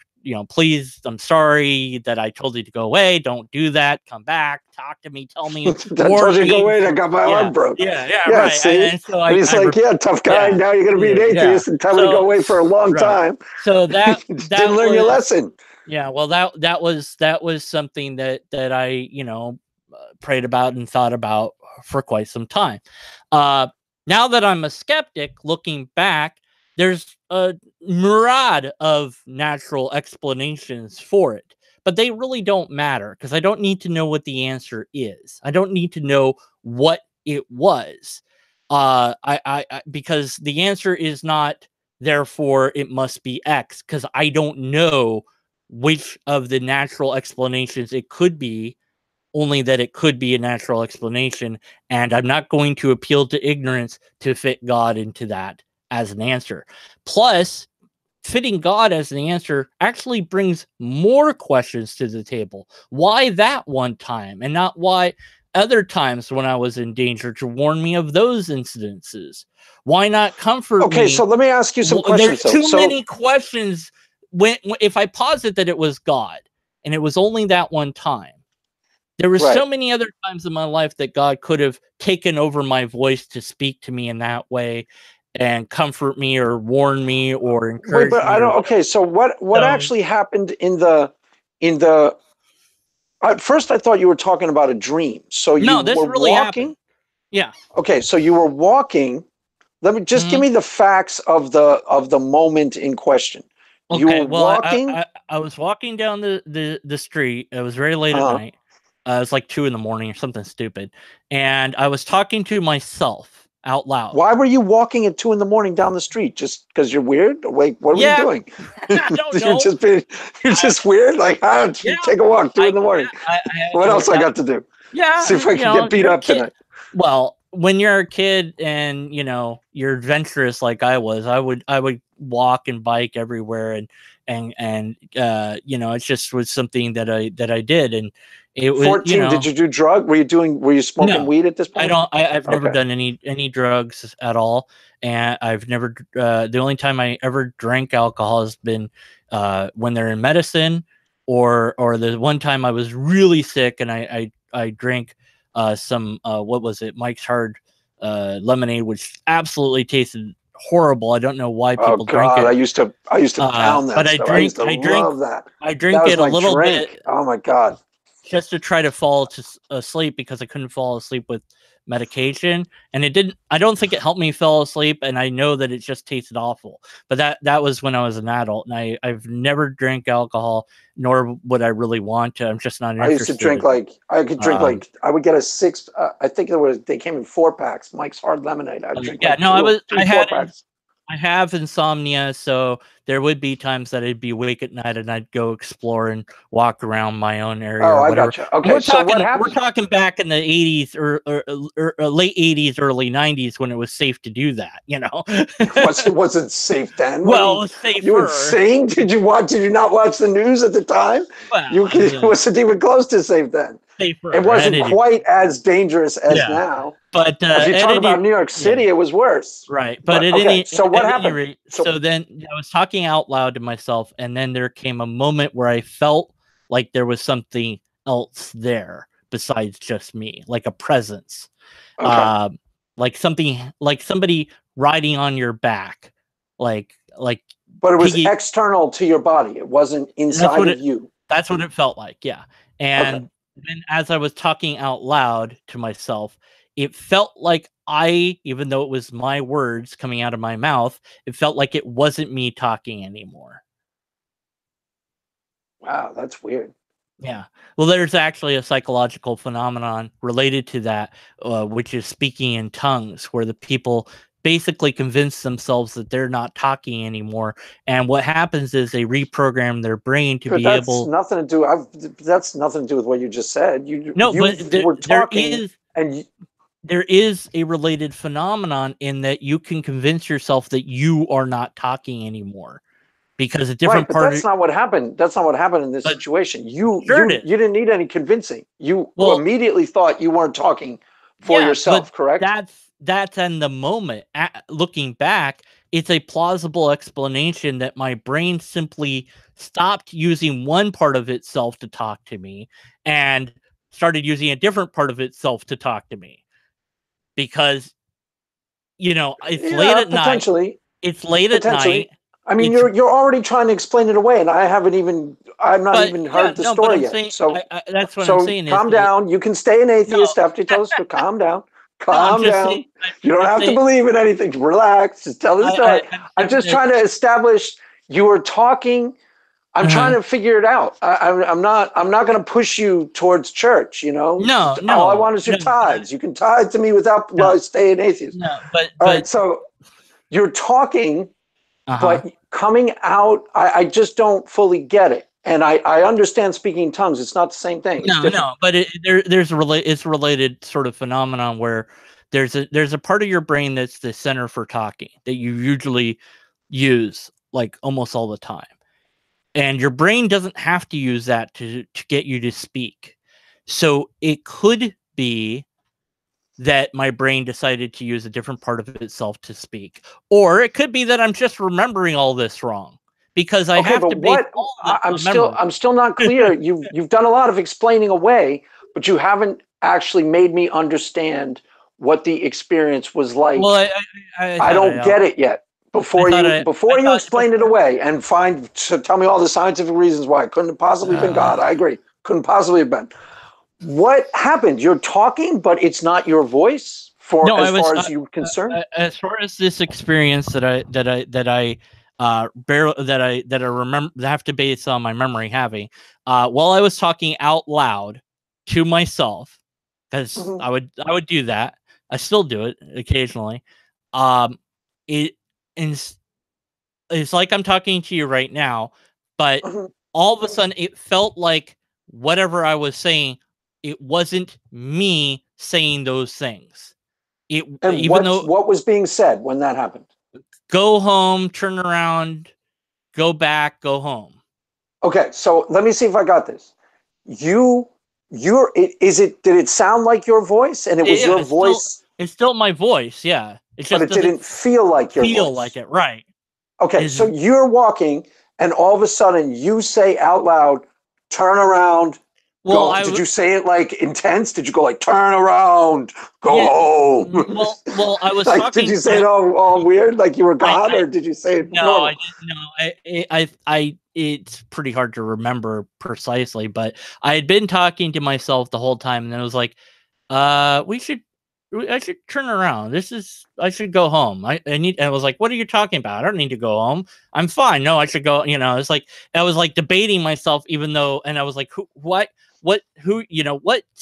please, I'm sorry that I told you to go away. Don't do that. Come back. Talk to me. Tell me. I told you to go away. I got my arm broke. Yeah, right. See? And so he's like, tough guy. Now you're going to be an atheist and tell me to go away for a long time. So that didn't learn your lesson. Yeah. Well, that was something that I, prayed about and thought about for quite some time. Now that I'm a skeptic, looking back, there's a myriad of natural explanations for it, but they really don't matter, because I don't need to know what the answer is. I don't need to know what it was, because the answer is not, therefore it must be X, because I don't know which of the natural explanations it could be, only that it could be a natural explanation, and I'm not going to appeal to ignorance to fit God into that as an answer. Plus, fitting God as an answer actually brings more questions to the table. Why that one time, and not why other times when I was in danger, to warn me of those incidences? Why not comfort me? Okay, so let me ask you some questions. There's too many questions. If I posit that it was God, and it was only that one time, there were so many other times in my life that God could have taken over my voice to speak to me in that way, and comfort me or warn me or encourage me. I don't. Okay, so what actually happened in the? At first, I thought you were talking about a dream. So you were really walking. Happened. Yeah. Okay, so you were walking. Let me just give me the facts of the moment in question. Okay, you were walking. I was walking down the street. It was very late at night. It was like 2 a.m. or something stupid, and I was talking to myself out loud. Why were you walking at 2 a.m. down the street? Just because you're weird? Wait, what were you doing? I don't know. You're just weird? Like, how did you take a walk 2 a.m? What else I got to do? Yeah. See if I can get beat up tonight. Well, when you're a kid and you're adventurous like I was, I would walk and bike everywhere, and it just was something that I did. And it was 14. Did you do drug? Were you smoking weed at this point? I've never done any drugs at all, and I've never. The only time I ever drank alcohol has been when they're in medicine, or the one time I was really sick and I drank some what was it, Mike's Hard lemonade, which absolutely tasted horrible. I don't know why Oh people drink God, it. I used to pound that But stuff. I used to love that. I That drink was it a my little drink. bit Oh my God. just to try to fall asleep because I couldn't fall asleep with medication, and it didn't. I don't think it helped me fall asleep, and I know that it just tasted awful. But that was when I was an adult, and I've never drank alcohol, nor would I really want to. I'm just not I used to interested. drink I could drink Um, I would get a six. I think they came in 4-packs. Mike's Hard Lemonade. I'd drink yeah, like no, two I had 4-packs. I have insomnia, so there would be times that I'd be awake at night and I'd go explore and walk around my own area Oh, or I whatever. gotcha. Okay, so what We're happened? talking back in the 80s or late 80s, early 90s when it was safe to do that, you know. It wasn't safe then. Well, it was You safer. insane? Did you not watch the news at the time? Well, It wasn't even close to safe then. safer. It wasn't quite as dangerous as Yeah. now. But If you talk about New York City, it was worse. Right. But okay, so what happened? Rate, so then I was talking out loud to myself, and then there came a moment where I felt like there was something else there besides just me, like a presence. Okay. Like somebody riding on your back. Like But it was external to your body. It wasn't inside of you. That's what it felt like, yeah. And then as I was talking out loud to myself, it felt like even though it was my words coming out of my mouth, it felt like it wasn't me talking anymore. Wow, that's weird. Yeah. Well, there's actually a psychological phenomenon related to that, which is speaking in tongues, where the people basically convince themselves that they're not talking anymore. And what happens is they reprogram their brain to be able. That's nothing to do with what you just said. But were talking there is a related phenomenon in that you can convince yourself that you are not talking anymore because a different part. That's not what happened. That's not what happened in this situation. You didn't need any convincing. You immediately thought you weren't talking for yourself, correct? That's in the moment. Looking back, it's a plausible explanation that my brain simply stopped using one part of itself to talk to me and started using a different part of itself to talk to me. Because, it's late at night. It's late at night. I mean, you're already trying to explain it away, and I've not even heard the story yet. So that's what I'm saying. Calm down. You can stay an atheist after you tell us to calm down. Calm down. You don't have to believe in anything. Relax. Just tell the story. I'm just trying to establish you were talking. I'm trying to figure it out. I'm not going to push you towards church. No. All I want is your tithes. You can tithe to me without staying atheist. No, all right. So you're talking, but coming out. I just don't fully get it. And I understand speaking in tongues. It's not the same thing. No. But it's related sort of phenomenon where there's a part of your brain that's the center for talking that you usually use like almost all the time. And your brain doesn't have to use that to get you to speak. So it could be that my brain decided to use a different part of itself to speak. Or it could be that I'm just remembering all this wrong. Because I have to base all of it I'm still not clear. You've done a lot of explaining away, but you haven't actually made me understand what the experience was like. Well, I don't get it yet. Before you explain it away and tell me all the scientific reasons why it couldn't have possibly been God. I agree. Couldn't possibly have been. What happened? You're talking, but it's not your voice as far as you're concerned. As far as this experience that I remember, that I have to base on my memory having, while I was talking out loud to myself, because I would do that. I still do it occasionally. It's like I'm talking to you right now, but all of a sudden it felt like whatever I was saying, it wasn't me saying those things. What was being said when that happened? Go home, turn around, go back, go home. Okay, so let me see if I got this. Did it sound like your voice? And it was your voice? It's still my voice, yeah. But it didn't feel like your voice. Feel like it, right. Okay, so you're walking, and all of a sudden you say out loud, turn around, Well, Did you say it like intense? Did you go like turn around, go home? Well, I was like, talking. did you say it all weird, like you were God, or did you say it no, normal? I didn't. No, it's pretty hard to remember precisely, but I had been talking to myself the whole time, and then I was like, I should turn around. I should go home. I was like, what are you talking about? I don't need to go home. I'm fine. No, I should go. It's like, I was like debating myself, even though, and I was like, who, what's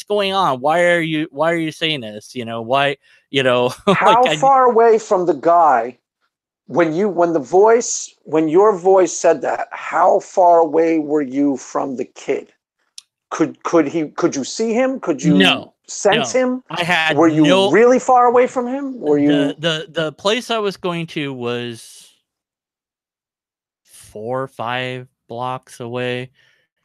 going on? Why are you saying this? Why, How like far away from the guy when your voice said that, how far away were you from the kid? Could you see him? Could you sense him? I had Were you really far away from him? Were you the place I was going to was 4 or 5 blocks away.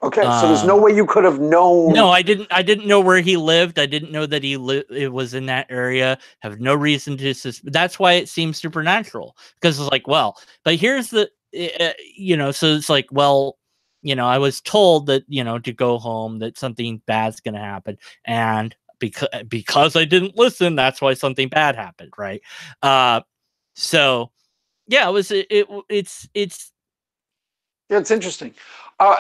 Okay, so there's no way you could have known. No, I didn't know where he lived. I didn't know that it was in that area. Have no reason to that's why it seems supernatural, because it's like, well, but here's the so it's like, well, I was told that, to go home, that something bad's going to happen, and because I didn't listen, that's why something bad happened, right? So yeah, it's interesting.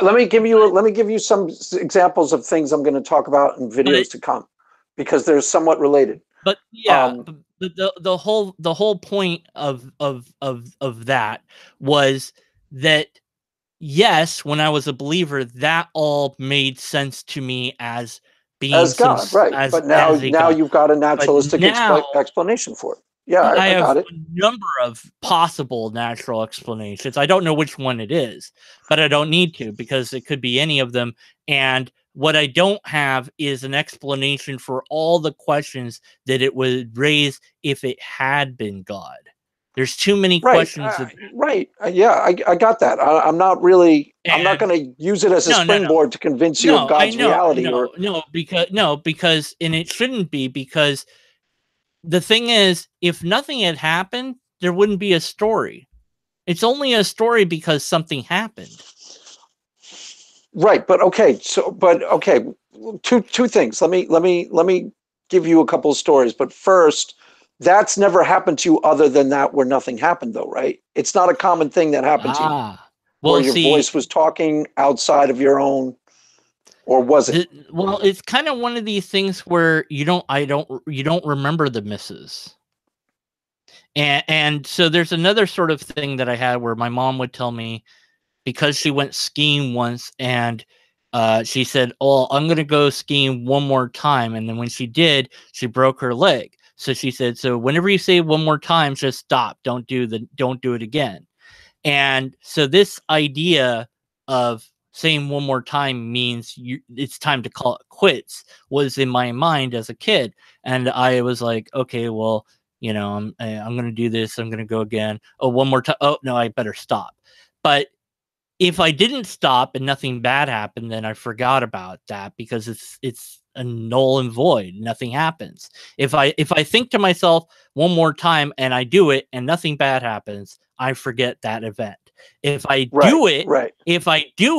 Let me give you some examples of things I'm going to talk about in videos to come, because they're somewhat related. But yeah, the whole point of that was that, yes, when I was a believer, that all made sense to me as being as God, right? But now you've got a naturalistic explanation for it. Yeah, I got it. A number of possible natural explanations. I don't know which one it is, but I don't need to, because it could be any of them. And what I don't have is an explanation for all the questions that it would raise if it had been God. There's too many questions. Yeah, I got that. I'm not going to use it as a springboard to convince you of God's reality. Because, and it shouldn't be, because the thing is, if nothing had happened, there wouldn't be a story. It's only a story because something happened. Right, but okay. Two things. Let me give you a couple of stories. But first, that's never happened to you other than that, where nothing happened, though, right? It's not a common thing that happened to you, where your voice was talking outside of your own. Or was it? Well, it's kind of one of these things where you don't remember the misses. And so there's another sort of thing that I had where my mom would tell me, because she went skiing once, and she said, "Oh, I'm going to go skiing one more time." And then when she did, she broke her leg. So she said, "So whenever you say one more time, just stop. Don't do it again." And so this idea of saying one more time means it's time to call it quits was in my mind as a kid. And I was like, okay, well, I'm going to do this. I'm going to go again. Oh, one more time. Oh, no, I better stop. But if I didn't stop and nothing bad happened, then I forgot about that, because it's a null and void. Nothing happens. If I think to myself one more time and I do it and nothing bad happens, I forget that event. If I do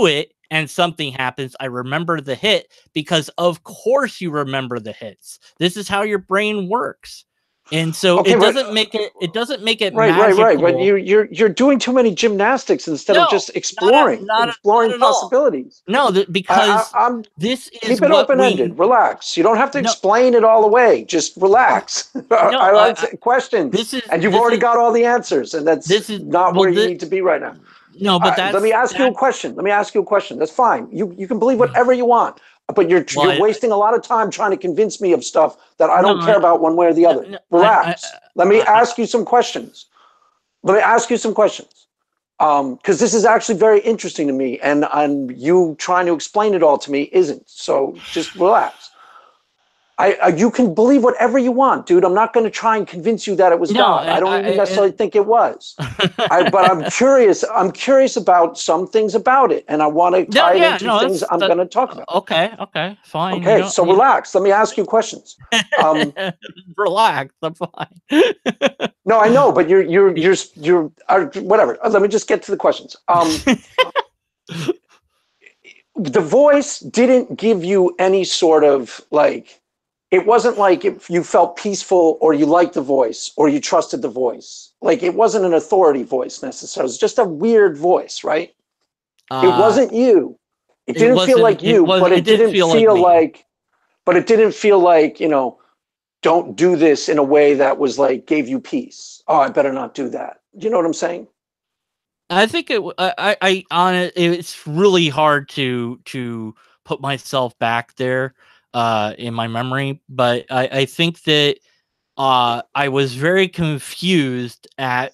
it and something happens, I remember the hit, because of course you remember the hits. This is how your brain works. And so it doesn't make it magical. Right. But you're doing too many gymnastics instead of just exploring possibilities. No, because this is keep it open-ended. Relax. You don't have to explain it all away. Just relax. I like questions, and you've already got all the answers, and that's not where you need to be right now. No, but let me ask you a question. That's fine. You can believe whatever you want. But you're wasting a lot of time trying to convince me of stuff that I don't care about one way or the other. Relax. Let me ask you some questions. Because this is actually very interesting to me, and you trying to explain it all to me isn't. So just relax. You can believe whatever you want, dude. I'm not going to try and convince you that it was God. I don't even necessarily think it was. But I'm curious. I'm curious about some things about it, and I want to tie it into things I'm going to talk about. Okay, fine. Okay, so relax. Let me ask you questions. Relax. I'm fine. No, I know, but you're whatever. Let me just get to the questions. the voice didn't give you any sort of like, it wasn't like if you felt peaceful or you liked the voice or you trusted the voice. Like it wasn't an authority voice necessarily. It was just a weird voice, right? It Uh, wasn't you. It it didn't feel wasn't. like you, but It it didn't didn't feel like feel me. like, you know, don't do this in a way that was like gave you peace. Oh, I better not do that. You know what I'm saying? I think I on it. It's really hard to put myself back there, in my memory. But I think that I was very confused at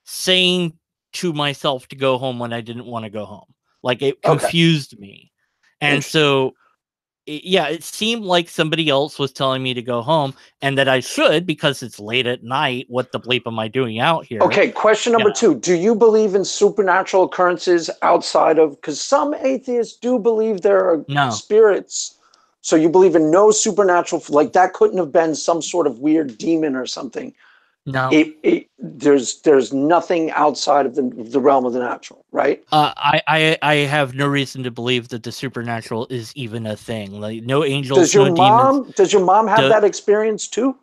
saying to myself to go home when I didn't want to go home. Like it Okay, confused me, and interesting. so yeah, it seemed like somebody else was telling me to go home and that I should because it's late at night. What the bleep am I doing out here? Okay, question You number know, two. Do you believe in supernatural occurrences outside of, because some atheists do believe there are no, spirits. So you believe in no supernatural, like that couldn't have been some sort of weird demon or something. no. There's nothing outside of the realm of the natural, right? I have no reason to believe that the supernatural is even a thing. Like no angels, no demons. Does your mom have Do, that experience too?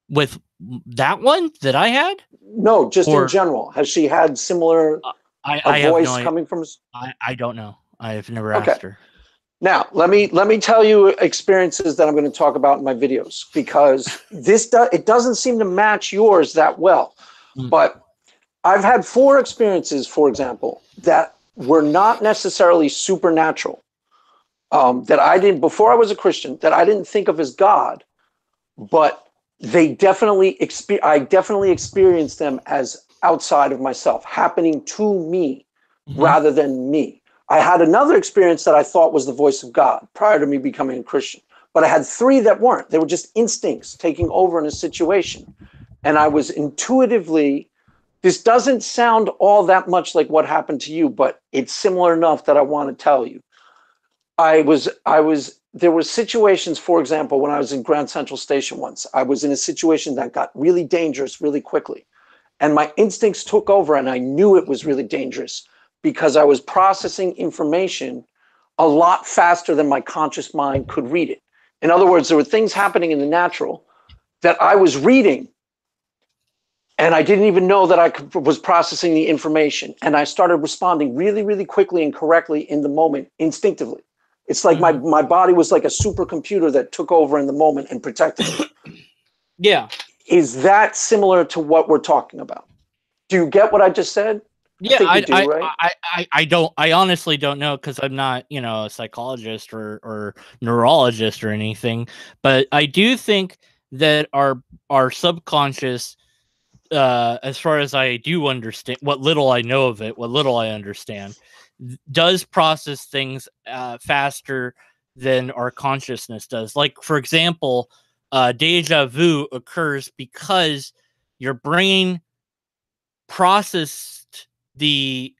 with that one that I had, No, just in or general. Has she had similar, a I have no. voice coming from? I don't know. I have never Okay. asked her. Now, let me tell you experiences that I'm going to talk about in my videos because it doesn't seem to match yours that well. Mm. But I've had 4 experiences, for example, that were not necessarily supernatural. That I didn't, before I was a Christian, that I didn't think of as God, but they definitely I definitely experienced them as outside of myself, happening to me Mm-hmm. rather than me. I had another experience that I thought was the voice of God prior to me becoming a Christian, but I had 3 that weren't. They were just instincts taking over in a situation. And I was intuitively, this doesn't sound all that much like what happened to you, but it's similar enough that I want to tell you. There were situations, for example, when I was in Grand Central Station once, I was in a situation that got really dangerous really quickly. And my instincts took over, and I knew it was really dangerous because I was processing information a lot faster than my conscious mind could read it. In other words, there were things happening in the natural that I was reading, and I didn't even know that was processing the information. And I started responding really, really quickly and correctly in the moment, instinctively. It's like my body was like a supercomputer that took over in the moment and protected me. Yeah. Is that similar to what we're talking about? Do you get what I just said? Yeah, I think you do, right? I don't. I honestly don't know because I'm not, a psychologist or neurologist or anything. But I do think that our subconscious, as far as I do understand, what little I know of it, what little I understand, does process things faster than our consciousness does. Like, for example, deja vu occurs because your brain processed the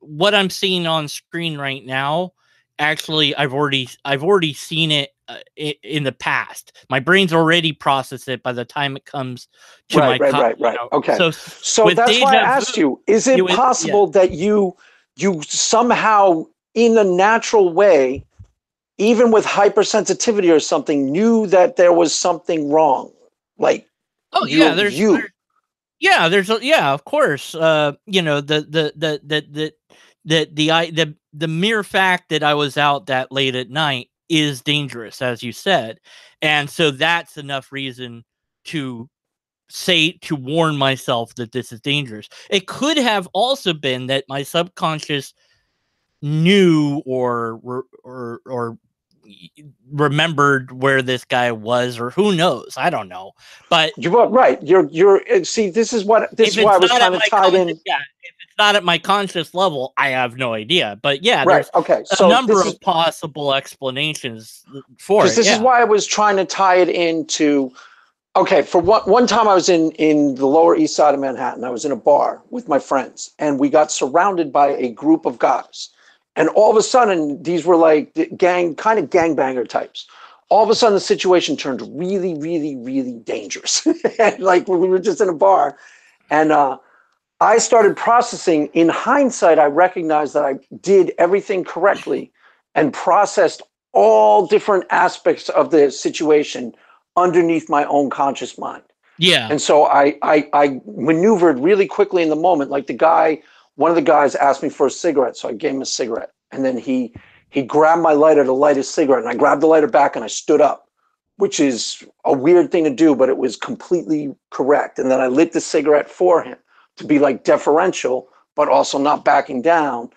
what I'm seeing on screen right now. Actually, I've already seen it in the past. My brain's already processed it by the time it comes to Right. Okay. So with that's why I deja asked vu, you, is it yeah. possible that you somehow in a natural way, even with hypersensitivity or something, knew that there was something wrong? Like Oh yeah, yeah, of course. The mere fact that I was out that late at night is dangerous, as you said, and so that's enough reason to to warn myself that this is dangerous. It could have also been that my subconscious knew or remembered where this guy was, or who knows, I don't know. But you are right. You're see, this is why I was trying to tie it in. yeah, if it's not at my conscious level, I have no idea. But yeah, Right. there's Okay. a So number of possible explanations for because it. this is Yeah. why I was trying to tie it into. Okay, for one time I was in the Lower East Side of Manhattan. I was in a bar with my friends, and we got surrounded by a group of guys. And all of a sudden, these were like kind of gangbanger types. All of a sudden, the situation turned really, really, really dangerous. And like we were just in a bar, and I started processing. In hindsight, I recognized that I did everything correctly and processed all different aspects of the situation underneath my own conscious mind. Yeah. And so I maneuvered really quickly in the moment. Like one of the guys asked me for a cigarette, so I gave him a cigarette. And then he grabbed my lighter to light his cigarette, and I grabbed the lighter back and I stood up, which is a weird thing to do, but it was completely correct. And then I lit the cigarette for him to be like deferential, but also not backing down.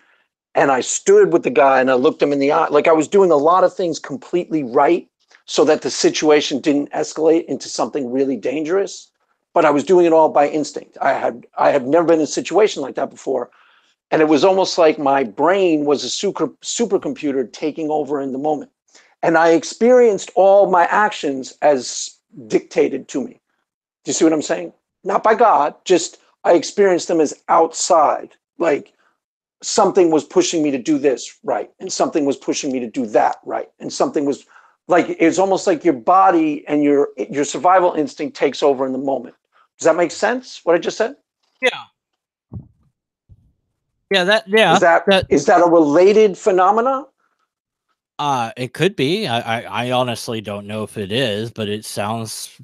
And I stood with the guy and I looked him in the eye. Like I was doing a lot of things completely right so that the situation didn't escalate into something really dangerous. But I was doing it all by instinct. I had never been in a situation like that before. And it was almost like my brain was a supercomputer taking over in the moment. And I experienced all my actions as dictated to me. Do you see what I'm saying? Not by God, just I experienced them as outside. Like something was pushing me to do this right, and something was pushing me to do that right, and something was like, it's almost like your body and your survival instinct takes over in the moment. Does that make sense, what I just said? Yeah. Yeah, is that a related phenomena? It could be. I honestly don't know if it is, but it sounds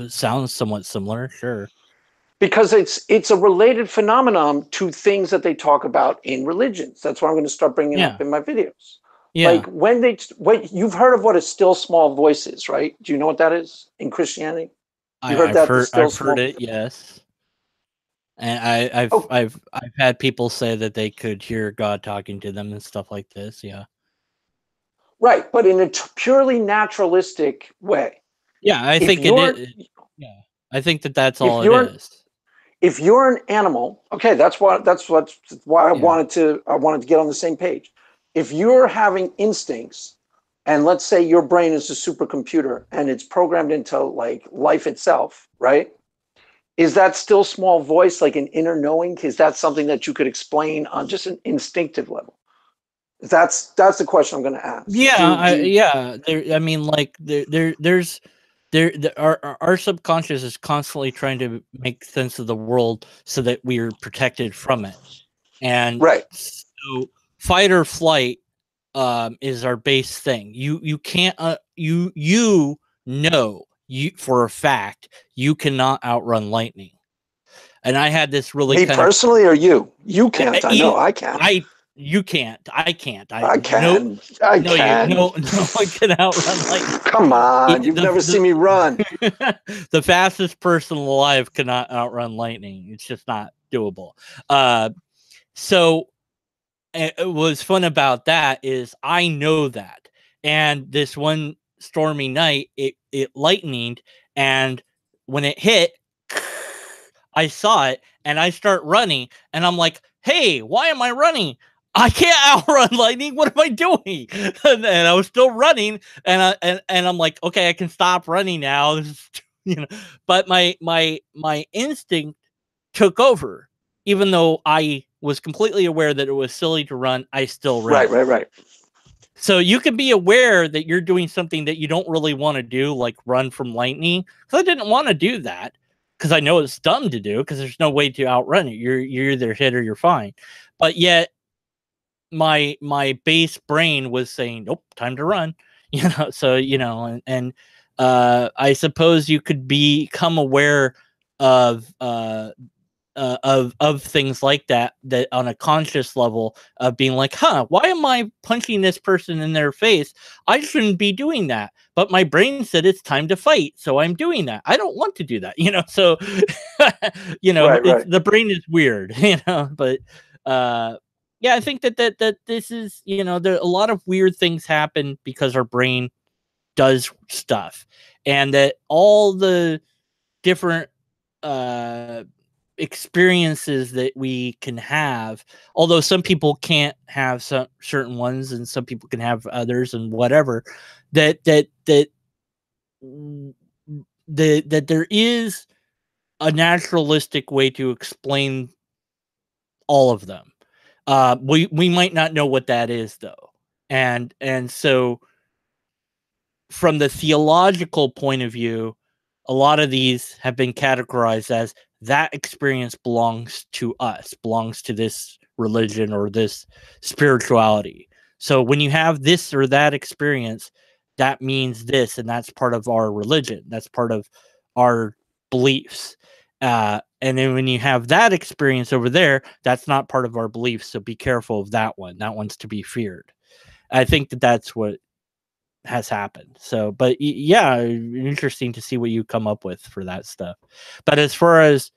somewhat similar. Sure. Because it's a related phenomenon to things that they talk about in religions. That's why I'm going to start bringing up in my videos. Yeah. Like when you've heard of what a still small voice is, right? Do you know what that is in Christianity? I've heard it. Yes. And I've had people say that they could hear God talking to them and stuff like this. Yeah. Right, but in a purely naturalistic way. Yeah, I think yeah, I think that's all it is. If you're an animal, okay, that's why I wanted to get on the same page. If you're having instincts, and let's say your brain is a supercomputer and it's programmed into like life itself, right? Is that still small voice like an inner knowing? Is that something that you could explain on just an instinctive level? That's the question I'm going to ask. Yeah, I mean, like there's our subconscious is constantly trying to make sense of the world so that we are protected from it, and so fight or flight is our base thing. You can't you for a fact you cannot outrun lightning. And I had this really personally, or you can't. I know I can. You can't. I can't. I can. No one can outrun lightning. Come on, you've never seen me run. The fastest person alive cannot outrun lightning. It's just not doable. So what was fun about that is I know that. And this one stormy night, it lightninged, and when it hit, I saw it, and I start running, and I'm like, hey, why am I running? I can't outrun lightning. What am I doing? And I was still running, and I'm like, okay, I can stop running now. But my instinct took over, even though I was completely aware that it was silly to run. I still ran. Right. So you can be aware that you're doing something that you don't really want to do, like run from lightning. Because I didn't want to do that, because I know it's dumb to do, because there's no way to outrun it. You're either hit or you're fine. But yet my base brain was saying, nope, time to run. So and I suppose you could become aware of things like that on a conscious level, of being like, why am I punching this person in their face? I shouldn't be doing that, but my brain said it's time to fight, so I'm doing that. I don't want to do that, so right. The brain is weird, but yeah, I think that this is, there a lot of weird things happen because our brain does stuff, and that all the different experiences that we can have, although some people can't have some certain ones and some people can have others and whatever, that there is a naturalistic way to explain all of them. We might not know what that is, though, and so from the theological point of view, a lot of these have been categorized as that experience belongs to us, belongs to this religion or this spirituality. So when you have this or that experience, that means this, and that's part of our religion. That's part of our beliefs. And then when you have that experience over there, that's not part of our beliefs. So be careful of that one. That one's to be feared. I think that that's what has happened. So, but yeah, interesting to see what you come up with for that stuff. But as far as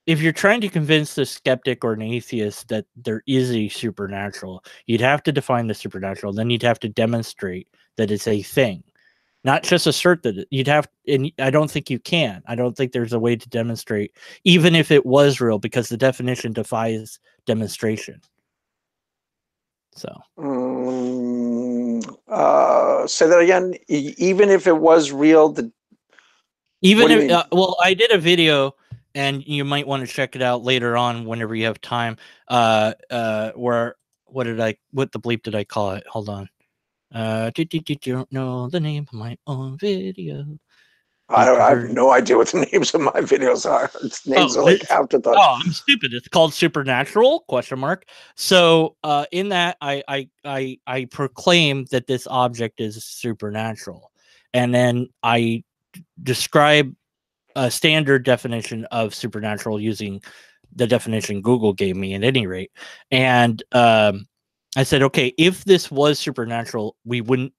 if you're trying to convince the skeptic or an atheist that there is a supernatural, you'd have to define the supernatural. Then you'd have to demonstrate that it's a thing, not just assert that you'd have. And I don't think you can. I don't think there's a way to demonstrate, even if it was real, because the definition defies demonstration. So, say that again. Even if it was real, even if well, I did a video, and you might want to check it out later on whenever you have time. Where what the bleep did I call it? Hold on. Don't know the name of my own video. I have no idea what the names of my videos are. Its names are like afterthought. Oh, I'm stupid. It's called Supernatural ? So, in that, I proclaim that this object is supernatural, and then I describe a standard definition of supernatural using the definition Google gave me at any rate. And I said, okay, if this was supernatural, we would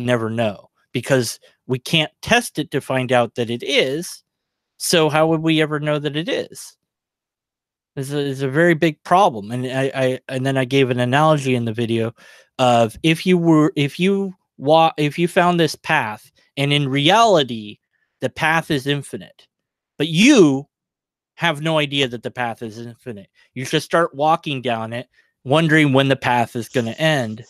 never know, because we can't test it to find out that it is. So how would we ever know that it is? It's a very big problem. And and then I gave an analogy in the video of if you found this path, and in reality the path is infinite, but you have no idea that the path is infinite. You just start walking down it, wondering when the path is going to end.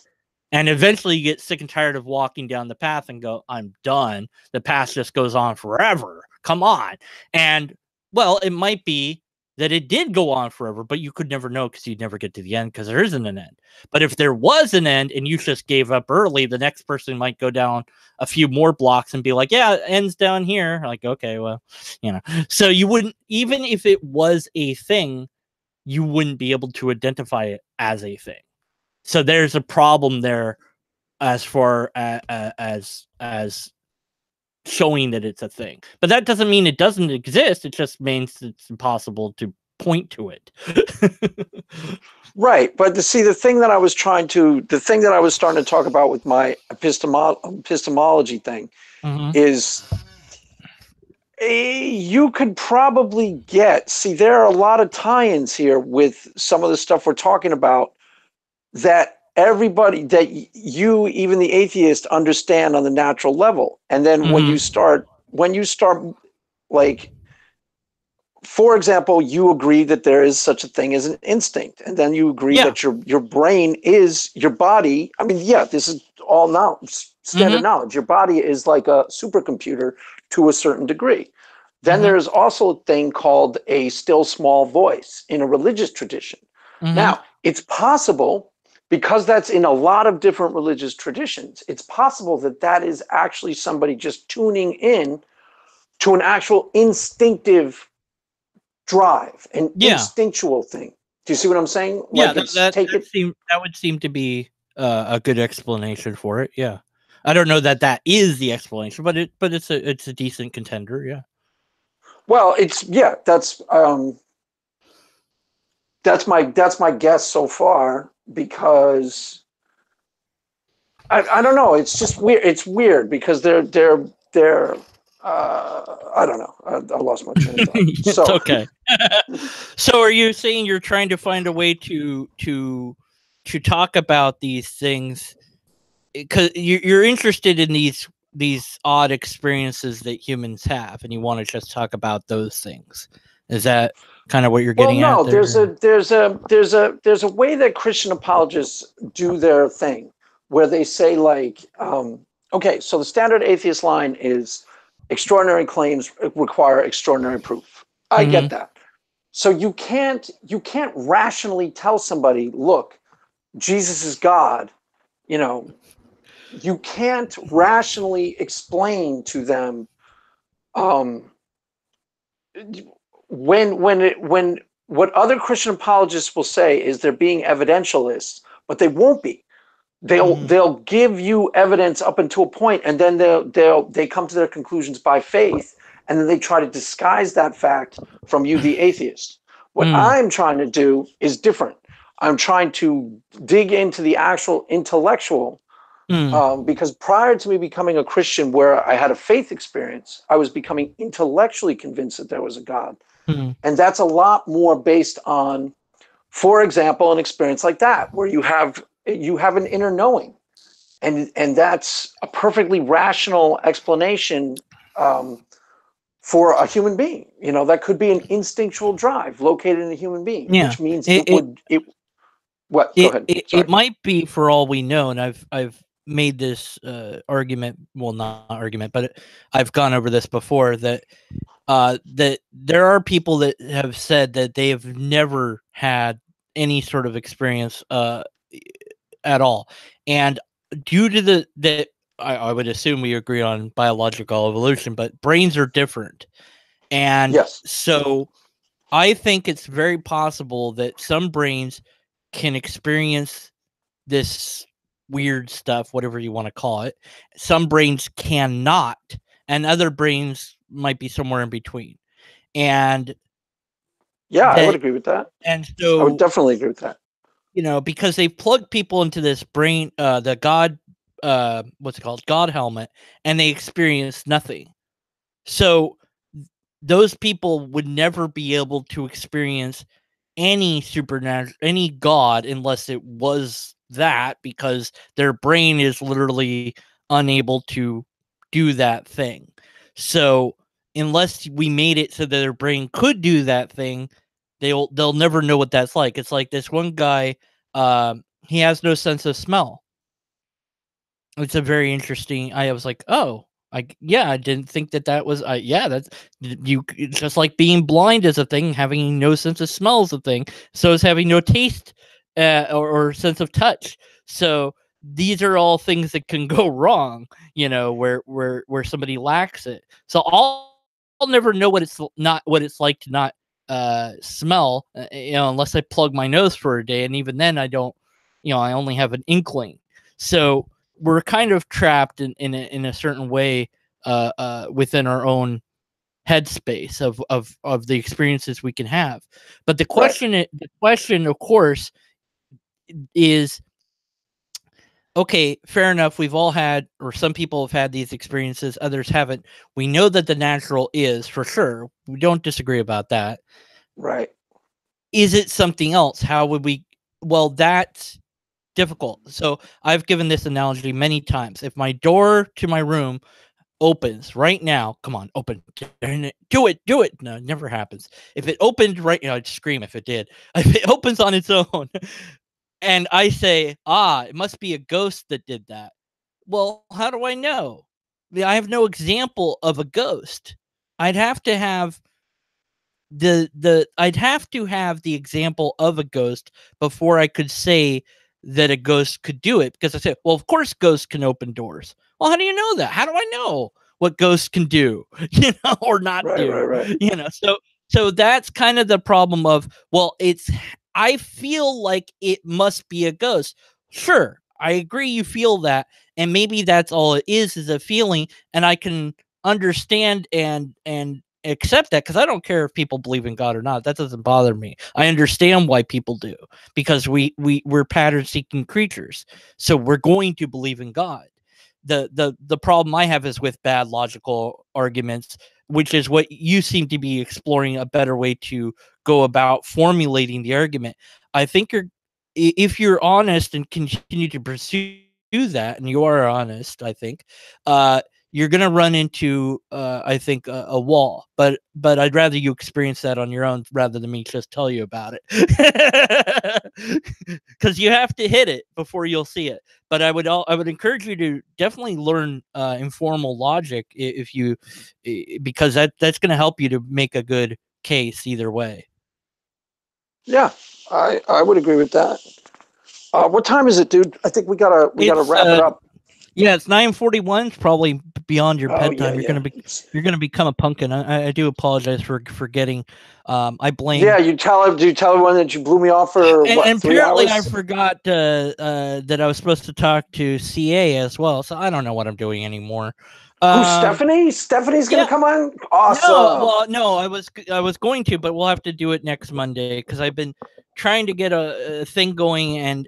And eventually you get sick and tired of walking down the path and go, I'm done. The path just goes on forever. Come on. And well, it might be that it did go on forever, but you could never know because you'd never get to the end because there isn't an end. But if there was an end and you just gave up early, the next person might go down a few more blocks and be like, yeah, it ends down here. Like, okay, well, so you wouldn't, even if it was a thing, you wouldn't be able to identify it as a thing. So there's a problem there as far as showing that it's a thing. But that doesn't mean it doesn't exist. It just means it's impossible to point to it. Right. But the thing that I was starting to talk about with my epistemology thing is you could probably there are a lot of tie-ins here with some of the stuff we're talking about that everybody, that you, even the atheist, understand on the natural level. And then when you start like, for example, you agree that there is such a thing as an instinct, and then you agree that your brain is your body. I mean, this is all knowledge, standard knowledge. Your body is like a supercomputer to a certain degree. Then there's also a thing called a still small voice in a religious tradition. Now, it's possible, because that's in a lot of different religious traditions, it's possible that that is actually somebody just tuning in to an actual instinctive drive, an instinctual thing. Do you see what I'm saying? Yeah, like that would seem to be a good explanation for it. Yeah, I don't know that is the explanation, but it's a decent contender. Yeah. Well, that's my guess so far, because I don't know. It's just weird. It's weird because they're I don't know. I lost my train of thought. It's okay. So are you saying you're trying to find a way to talk about these things because you're interested in these odd experiences that humans have, and you want to just talk about those things? Is that kind of what you're getting at? There? There's a way that Christian apologists do their thing, where they say, like, okay, so the standard atheist line is extraordinary claims require extraordinary proof. I get that. So you can't rationally tell somebody, look, Jesus is God. You can't rationally explain to them when what other Christian apologists will say is they're being evidentialists, but they won't be. They'll give you evidence up until a point, and then they come to their conclusions by faith, and then they try to disguise that fact from you, the atheist. What I'm trying to do is different. I'm trying to dig into the actual intellectual, because prior to me becoming a Christian, where I had a faith experience, I was becoming intellectually convinced that there was a God, and that's a lot more based on, for example, an experience like that, where you have an inner knowing, and that's a perfectly rational explanation for a human being. You know, that could be an instinctual drive located in a human being, which means go ahead. It might be, for all we know, and I've made this argument, well, not argument, but I've gone over this before, that that there are people that have said that they have never had any sort of experience at all, and due to I would assume we agree on biological evolution, but brains are different, and yes, so I think it's very possible that some brains can experience this weird stuff, whatever you want to call it. Some brains cannot, and other brains might be somewhere in between. And yeah, I would agree with that. And so I would definitely agree with that. You know, because they plug people into this brain, the God, what's it called, God helmet, and they experience nothing. So those people would never be able to experience any supernatural, any God, unless it was that, because their brain is literally unable to do that thing. So unless we made it so that their brain could do that thing, they'll never know what that's like. It's like this one guy, he has no sense of smell. It's a very interesting. I was like, oh, I didn't think that was. That's you. It's just like being blind is a thing, having no sense of smell is a thing. So is having no taste or sense of touch. So these are all things that can go wrong. You know, where somebody lacks it. So I'll never know what it's like to not smell. You know, unless I plug my nose for a day, and even then I don't. You know, I only have an inkling. So we're kind of trapped in a certain way within our own headspace of the experiences we can have. But the question, of course, is, okay, fair enough. We've all had, or some people have had these experiences, others haven't. We know that the natural is, for sure. We don't disagree about that. Right. Is it something else? How would we? Well, that's difficult. So I've given this analogy many times. If my door to my room opens right now, come on, open, do it. No, it never happens. If it opened right now, I'd scream if it did. If it opens on its own and I say, it must be a ghost that did that. Well, how do I know? I have no example of a ghost. I'd have to have the example of a ghost before I could say that a ghost could do it, because I said, well, of course ghosts can open doors. Well, how do you know that? How do I know what ghosts can do, or not do? Right. So that's kind of the problem of, well, I feel like it must be a ghost. Sure, I agree you feel that, and maybe that's all it is a feeling, and I can understand and accept that, because I don't care if people believe in God or not. That doesn't bother me. I understand why people do, because we're pattern seeking creatures, so we're going to believe in God. The problem I have is with bad logical arguments, which is what you seem to be exploring, a better way to go about formulating the argument. I think if you're honest and continue to pursue that, and you are honest, I think you're going to run into, I think, a wall. But I'd rather you experience that on your own rather than me just tell you about it. Because you have to hit it before you'll see it. But I would encourage you to definitely learn informal logic because that's going to help you to make a good case either way. Yeah, I would agree with that. What time is it, dude? I think we gotta wrap it up. Yeah, it's 9:41. It's probably beyond your Oh, bedtime. yeah, You're gonna become a pumpkin. I do apologize for forgetting. I blame. Yeah, you tell him. Do you tell everyone that you blew me off for what, And 3 apparently hours? I forgot that I was supposed to talk to CA as well. So I don't know what I'm doing anymore. Who's Stephanie? Stephanie's gonna come on. Awesome. No, I was going to, but we'll have to do it next Monday because I've been trying to get a thing going and.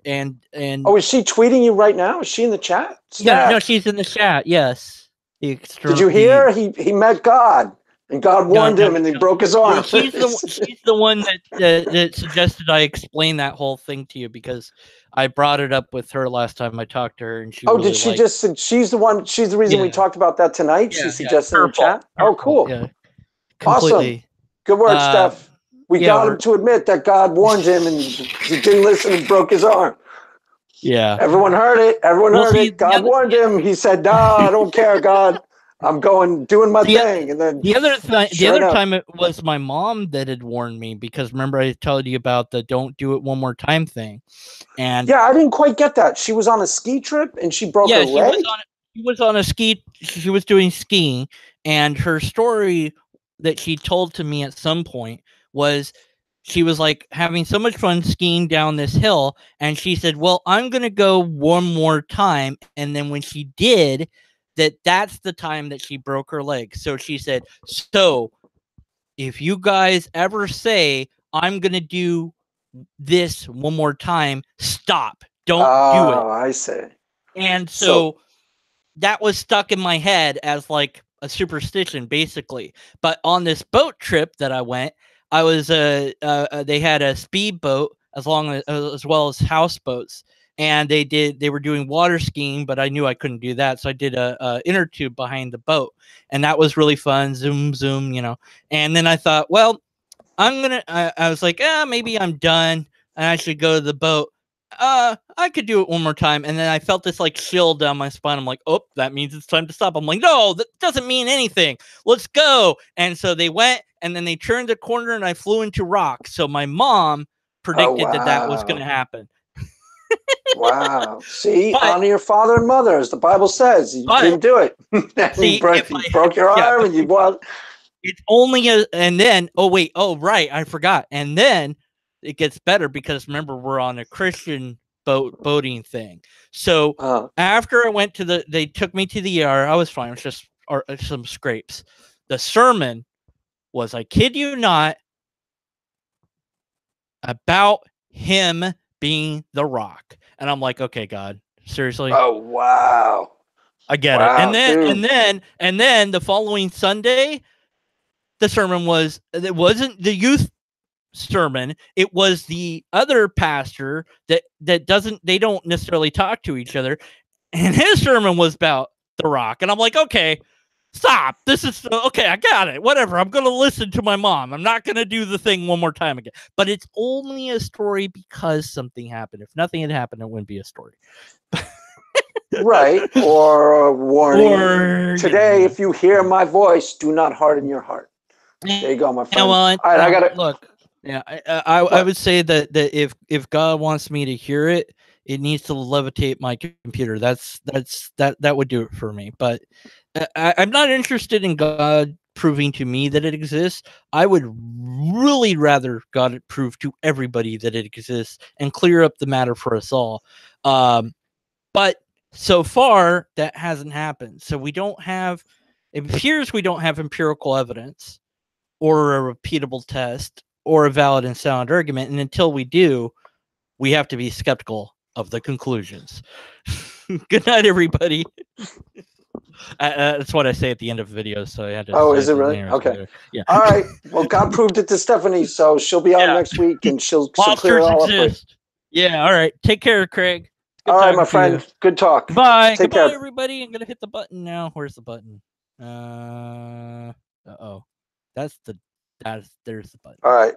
Oh, is she tweeting you right now? Is she in the chat? Yeah, no, Steph, she's in the chat. Yes. did you hear? He met God, and God warned him, and he broke his arm. Well, she's the one that suggested I explain that whole thing to you because I brought it up with her last time I talked to her, and she. Oh, really did she just? She's the one. She's the reason we talked about that tonight. She suggested in the chat. Oh, cool. Yeah, awesome. Good work, Steph. We got him to admit that God warned him, and he didn't listen and broke his arm. Yeah. Everyone heard it. Everyone heard it. God warned him. He said, "No, I don't care, God. I'm doing my thing." And then the other time it was my mom that had warned me because remember I told you about the "don't do it one more time" thing, and yeah, I didn't quite get that. She was on a ski trip and she broke her leg. She was on a ski. She was doing skiing, and her story that she told to me at some point was. She was like having so much fun skiing down this hill. And she said, well, I'm going to go one more time. And then when she did, that's the time that she broke her leg. So she said, so if you guys ever say, I'm going to do this one more time, stop. Don't do it. Oh, I see. And so that was stuck in my head as like a superstition, basically. But on this boat trip that I went, I was they had a speedboat as well as houseboats, and they were doing water skiing, but I knew I couldn't do that, so I did a inner tube behind the boat, and that was really fun. Zoom, and then I thought, well, I was like, maybe I'm done, and I should go to the boat. I could do it one more time, and then I felt this like chill down my spine. I'm like, oh, that means it's time to stop. I'm like, no, that doesn't mean anything. Let's go. And so they went, and then they turned the corner, and I flew into rock. So my mom predicted that was going to happen. Wow. See, honor your father and mother, as the Bible says. You didn't do it. You broke your arm, and you bought. It's only and then, I forgot. And then it gets better because remember we're on a Christian boating thing. So after I went to they took me to the ER. I was fine. It was just some scrapes. The sermon was, I kid you not, about him being the Rock. And I'm like, okay, God, seriously? Oh, wow. I get it. And then the following Sunday, the sermon it wasn't the youth sermon, it was the other pastor that they don't necessarily talk to each other, and his sermon was about the Rock. And I'm like, okay, stop, this is okay, I got it, whatever, I'm gonna listen to my mom, I'm not gonna do the thing one more time again. But it's only a story because something happened. If nothing had happened, it wouldn't be a story. Right, or a warning. Today, if you hear my voice, do not harden your heart. There you go, my friend. Well, all right, I gotta look. Yeah, I would say that if God wants me to hear it, it needs to levitate my computer. That would do it for me. But I'm not interested in God proving to me that it exists. I would really rather God prove to everybody that it exists and clear up the matter for us all. But so far that hasn't happened. So we don't have. It appears we don't have empirical evidence or a repeatable test or a valid and sound argument. And until we do, we have to be skeptical of the conclusions. Good night, everybody. That's what I say at the end of videos. So I had to. Oh, is it really? Okay. Yeah. All right. Well, God proved it to Stephanie, so she'll be on next week, and she'll clear it all up. Yeah. All right. Take care, Craig. All right, my friend. Good talk. Bye. Take care, everybody. I'm gonna hit the button now. Where's the button? There's the button. All right.